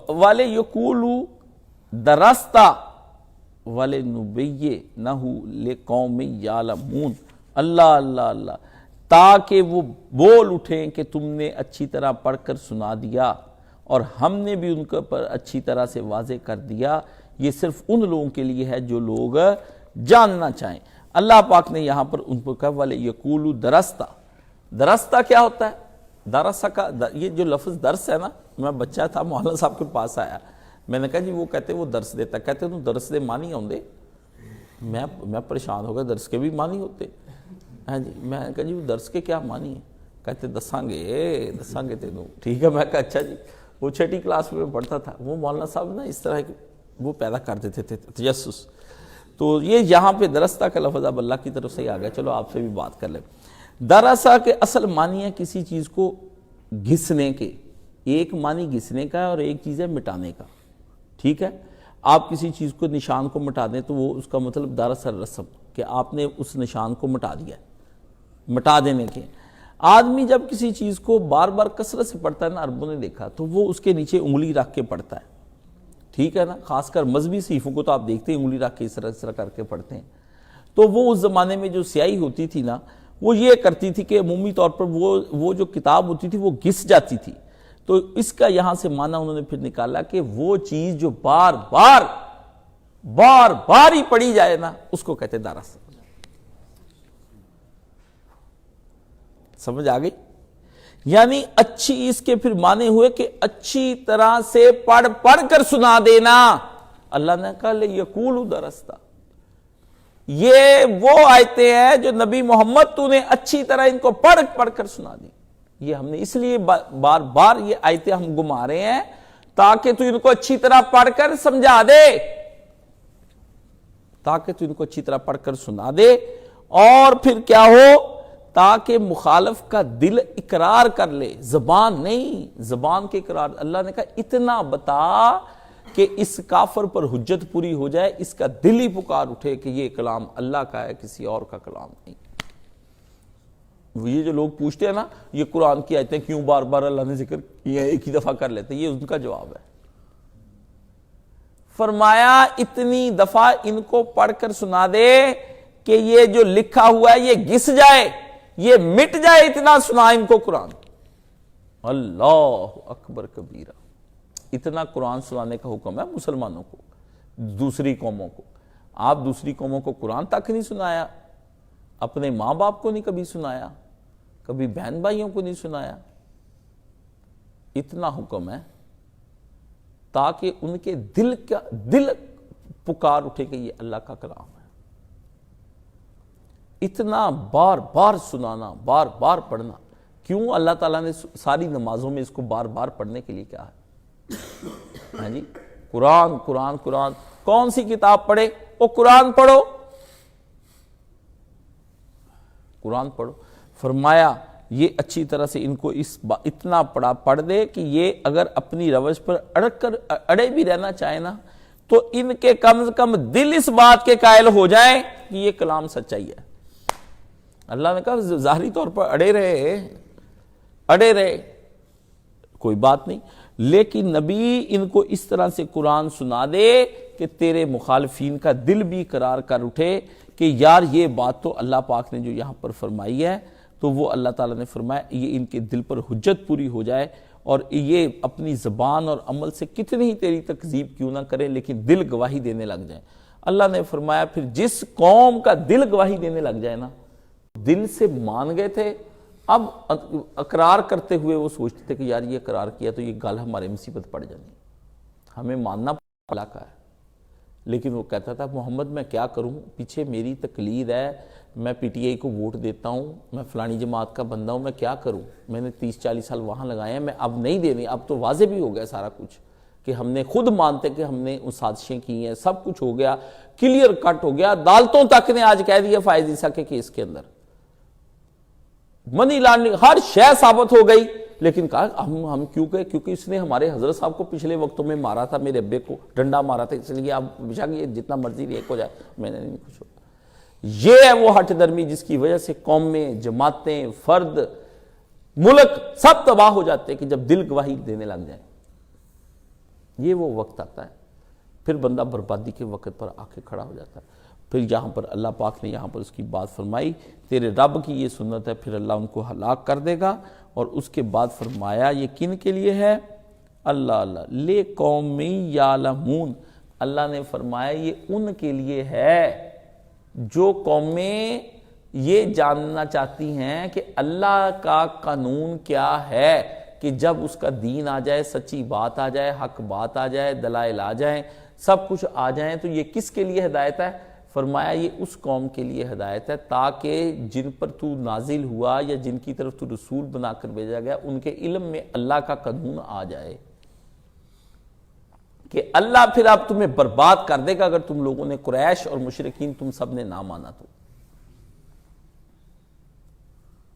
[SPEAKER 1] والے یقولو درستا والے نبیہ نہ لقوم یعلمون، اللہ اللہ اللہ، تاکہ وہ بول اٹھیں کہ تم نے اچھی طرح پڑھ کر سنا دیا اور ہم نے بھی ان کے پر اچھی طرح سے واضح کر دیا۔ یہ صرف ان لوگوں کے لیے ہے جو لوگ جاننا چاہیں۔ اللہ پاک نے یہاں پر ان کو کہا والے یقولو درستا، درستا کیا ہوتا ہے؟ درسہ کا یہ جو لفظ درس ہے نا، میں بچہ تھا مولانا صاحب کے پاس آیا، میں نے کہا جی وہ کہتے وہ درس دیتا، کہتے تو درس دے معنی ہوندے، میں پریشان ہو گیا، درس کے بھی معنی ہوتے؟ ہاں جی، میں نے کہا جی وہ درس کے کیا معنی ہیں؟ کہتے دساں گے تینوں، ٹھیک ہے۔ میں کہا اچھا جی، وہ چھٹی کلاس میں پڑھتا تھا، وہ مولانا صاحب نا اس طرح وہ پیدا کر دیتے تھے تجسس۔ تو یہ یہاں پہ درستہ کا لفظ اب اللہ کی طرف سے ہی آ گیا، چلو آپ سے بھی بات کر لیں۔ درسہ کے اصل معنی ہے کسی چیز کو گھسنے کے، ایک معنی گھسنے کا ہے اور ایک چیز ہے مٹانے کا، ٹھیک ہے۔ آپ کسی چیز کو نشان کو مٹا دیں تو وہ اس کا مطلب درس الرسم کہ آپ نے اس نشان کو مٹا دیا ہے، مٹا دینے کے۔ آدمی جب کسی چیز کو بار بار کثرت سے پڑھتا ہے نا، عربوں نے دیکھا تو وہ اس کے نیچے انگلی رکھ کے پڑھتا ہے، ٹھیک ہے نا۔ خاص کر مذہبی صحیفوں کو تو آپ دیکھتے ہیں انگلی رکھ کے اس طرح کر کے پڑھتے ہیں۔ تو وہ اس زمانے میں جو سیاہی ہوتی تھی نا، وہ یہ کرتی تھی کہ عمومی طور پر وہ جو کتاب ہوتی تھی وہ گھس جاتی تھی۔ تو اس کا یہاں سے معنی انہوں نے پھر نکالا کہ وہ چیز جو بار بار ہی پڑھی جائے نا، اس کو کہتے درس۔ سمجھ آ گئی؟ یعنی اچھی، اس کے پھر معنی ہوئے کہ اچھی طرح سے پڑھ کر سنا دینا۔ اللہ نے کہا لِیَقُولُوا دَرَسْتَ، یہ وہ آیتیں ہیں جو نبی محمد تو نے اچھی طرح ان کو پڑھ کر سنا دی۔ یہ ہم نے اس لیے بار بار یہ آیتیں ہم گما رہے ہیں تاکہ تو ان کو اچھی طرح پڑھ کر سمجھا دے، تاکہ تو ان کو اچھی طرح پڑھ کر سنا دے، اور پھر کیا ہو، تاکہ مخالف کا دل اقرار کر لے، زبان نہیں، زبان کے اقرار۔ اللہ نے کہا اتنا بتا کہ اس کافر پر حجت پوری ہو جائے، اس کا دل ہی پکار اٹھے کہ یہ کلام اللہ کا ہے، کسی اور کا کلام نہیں۔ یہ جو لوگ پوچھتے ہیں نا یہ قرآن کی آیتیں کیوں بار بار اللہ نے ذکر کیا ایک ہی دفعہ کر لیتے، یہ ان کا جواب ہے۔ فرمایا اتنی دفعہ ان کو پڑھ کر سنا دے کہ یہ جو لکھا ہوا ہے یہ گھس جائے، یہ مٹ جائے، اتنا سنا ان کو قرآن۔ اللہ اکبر کبیرہ، اتنا قرآن سنانے کا حکم ہے مسلمانوں کو، دوسری قوموں کو۔ آپ دوسری قوموں کو قرآن تک نہیں سنایا، اپنے ماں باپ کو نہیں کبھی سنایا، کبھی بہن بھائیوں کو نہیں سنایا۔ اتنا حکم ہے تاکہ ان کے دل پکار اٹھے کہ یہ اللہ کا کلام ہے۔ اتنا بار بار سنانا، بار بار پڑھنا، کیوں اللہ تعالیٰ نے ساری نمازوں میں اس کو بار بار پڑھنے کے لیے کہا ہے؟ ہاں جی، قرآن قرآن قرآن، کون سی کتاب پڑھے؟ وہ قرآن پڑھو، قرآن پڑھو۔ فرمایا یہ اچھی طرح سے ان کو اتنا پڑھ دے کہ یہ اگر اپنی روش پر اڑے بھی رہنا چاہے نا، تو ان کے کم از کم دل اس بات کے قائل ہو جائیں کہ یہ کلام سچائی ہے۔ اللہ نے کہا ظاہری طور پر اڑے رہے کوئی بات نہیں، لیکن نبی ان کو اس طرح سے قرآن سنا دے کہ تیرے مخالفین کا دل بھی قرار کر اٹھے کہ یار یہ بات تو اللہ پاک نے جو یہاں پر فرمائی ہے، تو وہ اللہ تعالیٰ نے فرمایا یہ ان کے دل پر حجت پوری ہو جائے، اور یہ اپنی زبان اور عمل سے کتنی ہی تیری تکذیب کیوں نہ کرے لیکن دل گواہی دینے لگ جائیں۔ اللہ نے فرمایا پھر جس قوم کا دل گواہی دینے لگ جائے نا، دل سے مان گئے تھے، اب اقرار کرتے ہوئے وہ سوچتے تھے کہ یار یہ اقرار کیا تو یہ گل ہمارے مصیبت پڑ جانی، ہمیں ماننا اللہ کا ہے۔ لیکن وہ کہتا تھا محمد میں کیا کروں، پیچھے میری تقلید ہے، میں پی ٹی آئی کو ووٹ دیتا ہوں، میں فلانی جماعت کا بندہ ہوں، میں کیا کروں، میں نے 30-40 سال وہاں لگائے ہیں، میں اب نہیں دینی، اب تو واضح بھی ہو گیا سارا کچھ کہ ہم نے خود مانتے کہ ہم نے ان سازشیں کی ہیں، سب کچھ ہو گیا، کلیئر کٹ ہو گیا، عدالتوں تک نے آج کہہ دیا فائز عیسیٰ کے کیس کے اندر منی لانڈرنگ ہر شے ثابت ہو گئی، لیکن کہا ہم کیوں گئے؟ کیونکہ اس نے ہمارے حضرت صاحب کو پچھلے وقتوں میں مارا تھا، میرے ابے کو ڈنڈا مارا تھا، اس لیے اب بشک یہ جتنا مرضی ریک ہو جائے میں نے نہیں کچھ ہو۔ یہ ہے وہ ہٹ درمی جس کی وجہ سے قومیں، جماعتیں، فرد، ملک سب تباہ ہو جاتے ہیں کہ جب دل گواہی دینے لگ جائیں۔ یہ وہ وقت آتا ہے، پھر بندہ بربادی کے وقت پر آ کے کھڑا ہو جاتا ہے۔ پھر یہاں پر اللہ پاک نے یہاں پر اس کی بات فرمائی، تیرے رب کی یہ سنت ہے، پھر اللہ ان کو ہلاک کر دے گا۔ اور اس کے بعد فرمایا یہ کن کے لیے ہے؟ اللہ لے قوم یعلمون، اللہ نے فرمایا یہ ان کے لیے ہے جو قومیں یہ جاننا چاہتی ہیں کہ اللہ کا قانون کیا ہے، کہ جب اس کا دین آ جائے، سچی بات آ جائے، حق بات آ جائے، دلائل آ جائیں، سب کچھ آ جائیں، تو یہ کس کے لیے ہدایت ہے؟ فرمایا یہ اس قوم کے لیے ہدایت ہے تاکہ جن پر تو نازل ہوا یا جن کی طرف تو رسول بنا کر بھیجا گیا ان کے علم میں اللہ کا قانون آ جائے، کہ اللہ پھر اب تمہیں برباد کر دے گا اگر تم لوگوں نے، قریش اور مشرکین تم سب نے نہ مانا تو۔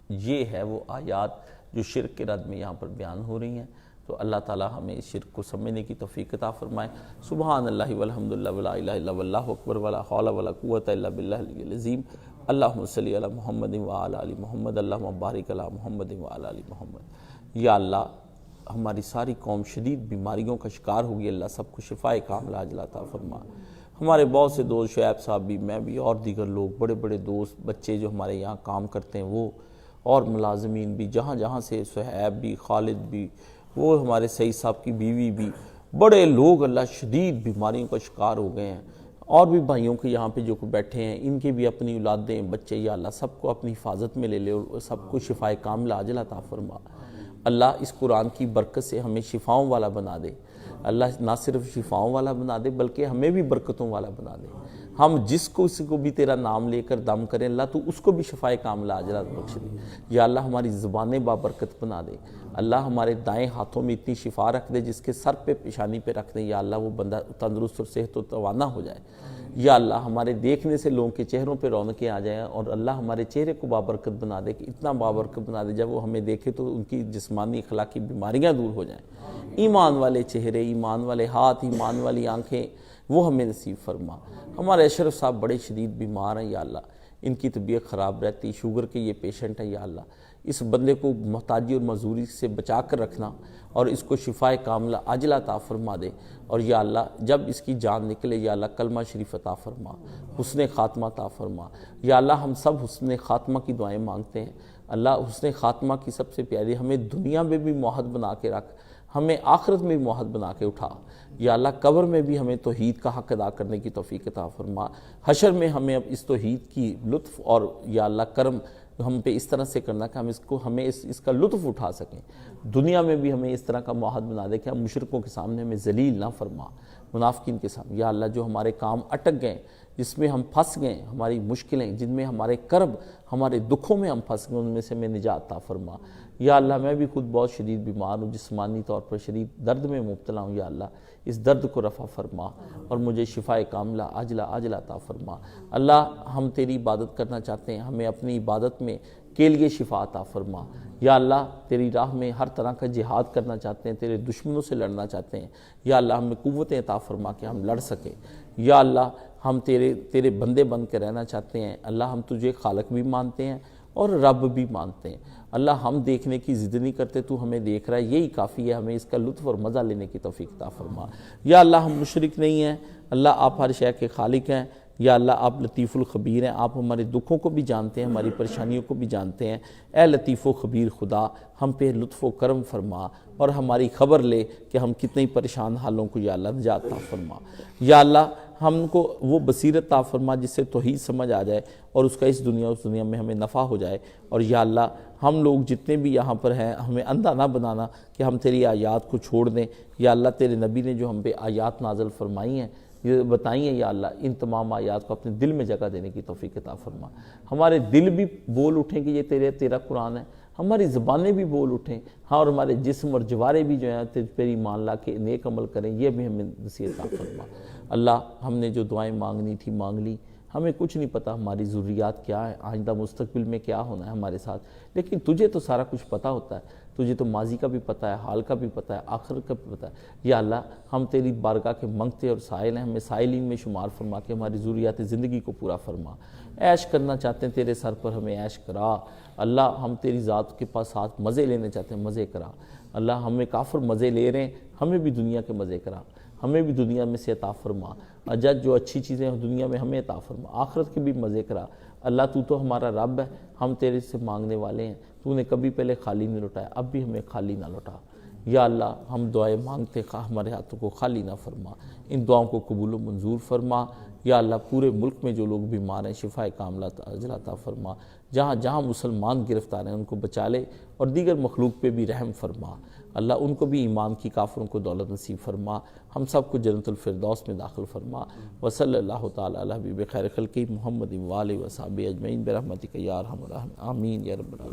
[SPEAKER 1] یہ ہے وہ آیات جو شرک کے رد میں یہاں پر بیان ہو رہی ہیں۔ تو اللہ تعالی ہمیں اس شرک کو سمجھنے کی توفیق عطا فرمائے۔ سبحان اللہ والحمدللہ ولا الہ الا واللہ اکبر ولا حول ولا قوۃ الا باللہ العلی العظیم۔ اللہم صلی علی محمد وعلی آل محمد، اللہم بارک علی محمد وعلی آل محمد۔ یا اللہ ہماری ساری قوم شدید بیماریوں کا شکار ہوگی، اللہ سب کو شفائے کاملہ عاجلہ عطا فرما۔ ہمارے بہت سے دوست، شعیب صاحب بھی، میں بھی، اور دیگر لوگ، بڑے بڑے دوست، بچے جو ہمارے یہاں کام کرتے ہیں وہ، اور ملازمین بھی، جہاں جہاں سے، صہیب بھی، خالد بھی، وہ ہمارے سعید صاحب کی بیوی بھی، بڑے لوگ اللہ شدید بیماریوں کا شکار ہو گئے ہیں، اور بھی بھائیوں کے یہاں پہ جو بیٹھے ہیں ان کے بھی اپنی اولادیں، بچے، یا اللہ سب کو اپنی حفاظت میں لے لے اور سب کو شفائے کاملہ عاجلہ عطا فرما۔ اللہ اس قرآن کی برکت سے ہمیں شفاؤں والا بنا دے، اللہ نہ صرف شفاؤں والا بنا دے بلکہ ہمیں بھی برکتوں والا بنا دے۔ ہم جس کو اس کو بھی تیرا نام لے کر دم کریں اللہ تو اس کو بھی شفائے کاملہ عاجلہ بخش دے۔ یا اللہ ہماری زبانیں بابرکت بنا دے، اللہ ہمارے دائیں ہاتھوں میں اتنی شفا رکھ دے جس کے سر پہ پیشانی پہ رکھ دے، یا اللہ وہ بندہ تندرست اور صحت و توانا ہو جائے۔ یا اللہ ہمارے دیکھنے سے لوگوں کے چہروں پہ رونقیں آ جائیں، اور اللہ ہمارے چہرے کو بابرکت بنا دے کہ اتنا بابرکت بنا دے جب وہ ہمیں دیکھے تو ان کی جسمانی اخلاقی بیماریاں دور ہو جائیں۔ ایمان والے چہرے، ایمان والے ہاتھ، ایمان والی آنکھیں وہ ہمیں نصیب فرما۔ ہمارے اشرف صاحب بڑے شدید بیمار ہیں، یا اللہ ان کی طبیعت خراب رہتی، شوگر کے یہ پیشنٹ ہیں، یا اللہ اس بندے کو محتاجی اور معذوری سے بچا کر رکھنا اور اس کو شفائے کاملہ عاجلہ عطا فرما دے، اور یا اللہ جب اس کی جان نکلے یا اللہ کلمہ شریف عطا فرما، حسن خاتمہ عطا فرما۔ یا اللہ ہم سب حسن خاتمہ کی دعائیں مانگتے ہیں، اللہ حسن خاتمہ کی سب سے پیاری ہمیں دنیا میں بھی موحد بنا کے رکھ، ہمیں آخرت میں بھی موحد بنا کے اٹھا، یا اللہ قبر میں بھی ہمیں توحید کا حق ادا کرنے کی توفیق عطا فرما، حشر میں ہمیں اب اس توحید کی لطف اور یا اللہ کرم ہم پہ اس طرح سے کرنا کہ ہمیں اس کا لطف اٹھا سکیں، دنیا میں بھی ہمیں اس طرح کا موحد بنا دے کہ ہم مشرکوں کے سامنے ہمیں ذلیل نہ فرما، منافقین کے سامنے، یا اللہ جو ہمارے کام اٹک گئے، جس میں ہم پھنس گئے، ہماری مشکلیں جن میں ہمارے کرب، ہمارے دکھوں میں ہم پھنس گئے، ان میں سے ہمیں نجات عطا فرما۔ یا اللہ میں بھی خود بہت شدید بیمار ہوں، جسمانی طور پر شدید درد میں مبتلا ہوں، یا اللہ اس درد کو رفع فرما اور مجھے شفائے کاملہ عاجلہ عطا فرما۔ اللہ ہم تیری عبادت کرنا چاہتے ہیں، ہمیں اپنی عبادت میں کے لیے شفا عطا فرما۔ یا اللہ تیری راہ میں ہر طرح کا جہاد کرنا چاہتے ہیں، تیرے دشمنوں سے لڑنا چاہتے ہیں، یا اللہ ہمیں قوتیں عطا فرما کہ ہم لڑ سکیں۔ یا اللہ ہم تیرے بندے بن کے رہنا چاہتے ہیں، اللہ ہم تجھے خالق بھی مانتے ہیں اور رب بھی مانتے ہیں، اللہ ہم دیکھنے کی ضد نہیں کرتے، تو ہمیں دیکھ رہا ہے یہی کافی ہے، ہمیں اس کا لطف اور مزہ لینے کی توفیق عطا فرما۔ یا اللہ ہم مشرک نہیں ہیں، اللہ آپ ہر شے کے خالق ہیں، یا اللہ آپ لطیف الخبیر ہیں، آپ ہمارے دکھوں کو بھی جانتے ہیں، ہماری پریشانیوں کو بھی جانتے ہیں، اے لطیف و خبیر خدا ہم پہ لطف و کرم فرما اور ہماری خبر لے کہ ہم کتنے پریشان حالوں کو یا اللہ نجات عطا فرما۔ یا اللہ ہم کو وہ بصیرت عطا فرما جس سے توحید سمجھ آ جائے اور اس کا اس دنیا میں ہمیں نفع ہو جائے، اور یا اللہ ہم لوگ جتنے بھی یہاں پر ہیں ہمیں اندھا نہ بنانا کہ ہم تیری آیات کو چھوڑ دیں۔ یا اللہ تیرے نبی نے جو ہم پہ آیات نازل فرمائی ہیں، یہ بتائی ہیں، یا اللہ ان تمام آیات کو اپنے دل میں جگہ دینے کی توفیق عطا فرما۔ ہمارے دل بھی بول اٹھیں کہ یہ تیرا قرآن ہے، ہماری زبانیں بھی بول اٹھیں، ہاں، اور ہمارے جسم اور جوارے بھی جو ہیں تیری ایمان لا کے نیک عمل کریں، یہ بھی ہمیں نصیحت عطا فرما۔ اللہ ہم نے جو دعائیں مانگنی تھی مانگ لی، ہمیں کچھ نہیں پتا ہماری ضروریات کیا ہے، آئندہ مستقبل میں کیا ہونا ہے ہمارے ساتھ، لیکن تجھے تو سارا کچھ پتا ہوتا ہے، تجھے تو ماضی کا بھی پتا ہے، حال کا بھی پتا ہے، آخرت کا بھی پتا ہے۔ یا اللہ ہم تیری بارگاہ کے منگتے اور سائل ہیں، ہمیں سائلین میں شمار فرما کے ہماری ضروریات زندگی کو پورا فرما۔ عیش کرنا چاہتے ہیں تیرے سر پر، ہمیں عیش کرا۔ اللہ ہم تیری ذات کے پاس ساتھ مزے لینے چاہتے ہیں، مزے کرا۔ اللہ ہمیں کافر مزے لے رہے ہیں، ہمیں بھی دنیا کے مزے کرا، ہمیں بھی دنیا میں سے عطا فرما۔ اجد جو اچھی چیزیں ہیں دنیا میں ہمیں عطا فرما، آخرت کے بھی مزے کرا۔ اللہ تو ہمارا رب ہے، ہم تیرے سے مانگنے والے ہیں، تو نے کبھی پہلے خالی نہیں لوٹایا، اب بھی ہمیں خالی نہ لوٹا۔ یا اللہ ہم دعائیں مانگتے ہمارے ہاتھوں کو خالی نہ فرما، ان دعاؤں کو قبول و منظور فرما۔ یا اللہ پورے ملک میں جو لوگ بیمار ہیں شفائے کاملہ عاجلہ عطا فرما، جہاں جہاں مسلمان گرفتار ہیں ان کو بچا لے، اور دیگر مخلوق پہ بھی رحم فرما۔ اللہ ان کو بھی ایمان کی، کافروں کو دولت نصیب فرما، ہم سب کو جنت الفردوس میں داخل فرما۔ وصلی اللہ تعالی علی حبیب خیر خلقہ محمد و آلہ و صحبہ اجمعین برحمتک یا ارحم الراحمین، آمین یا رب العالمین۔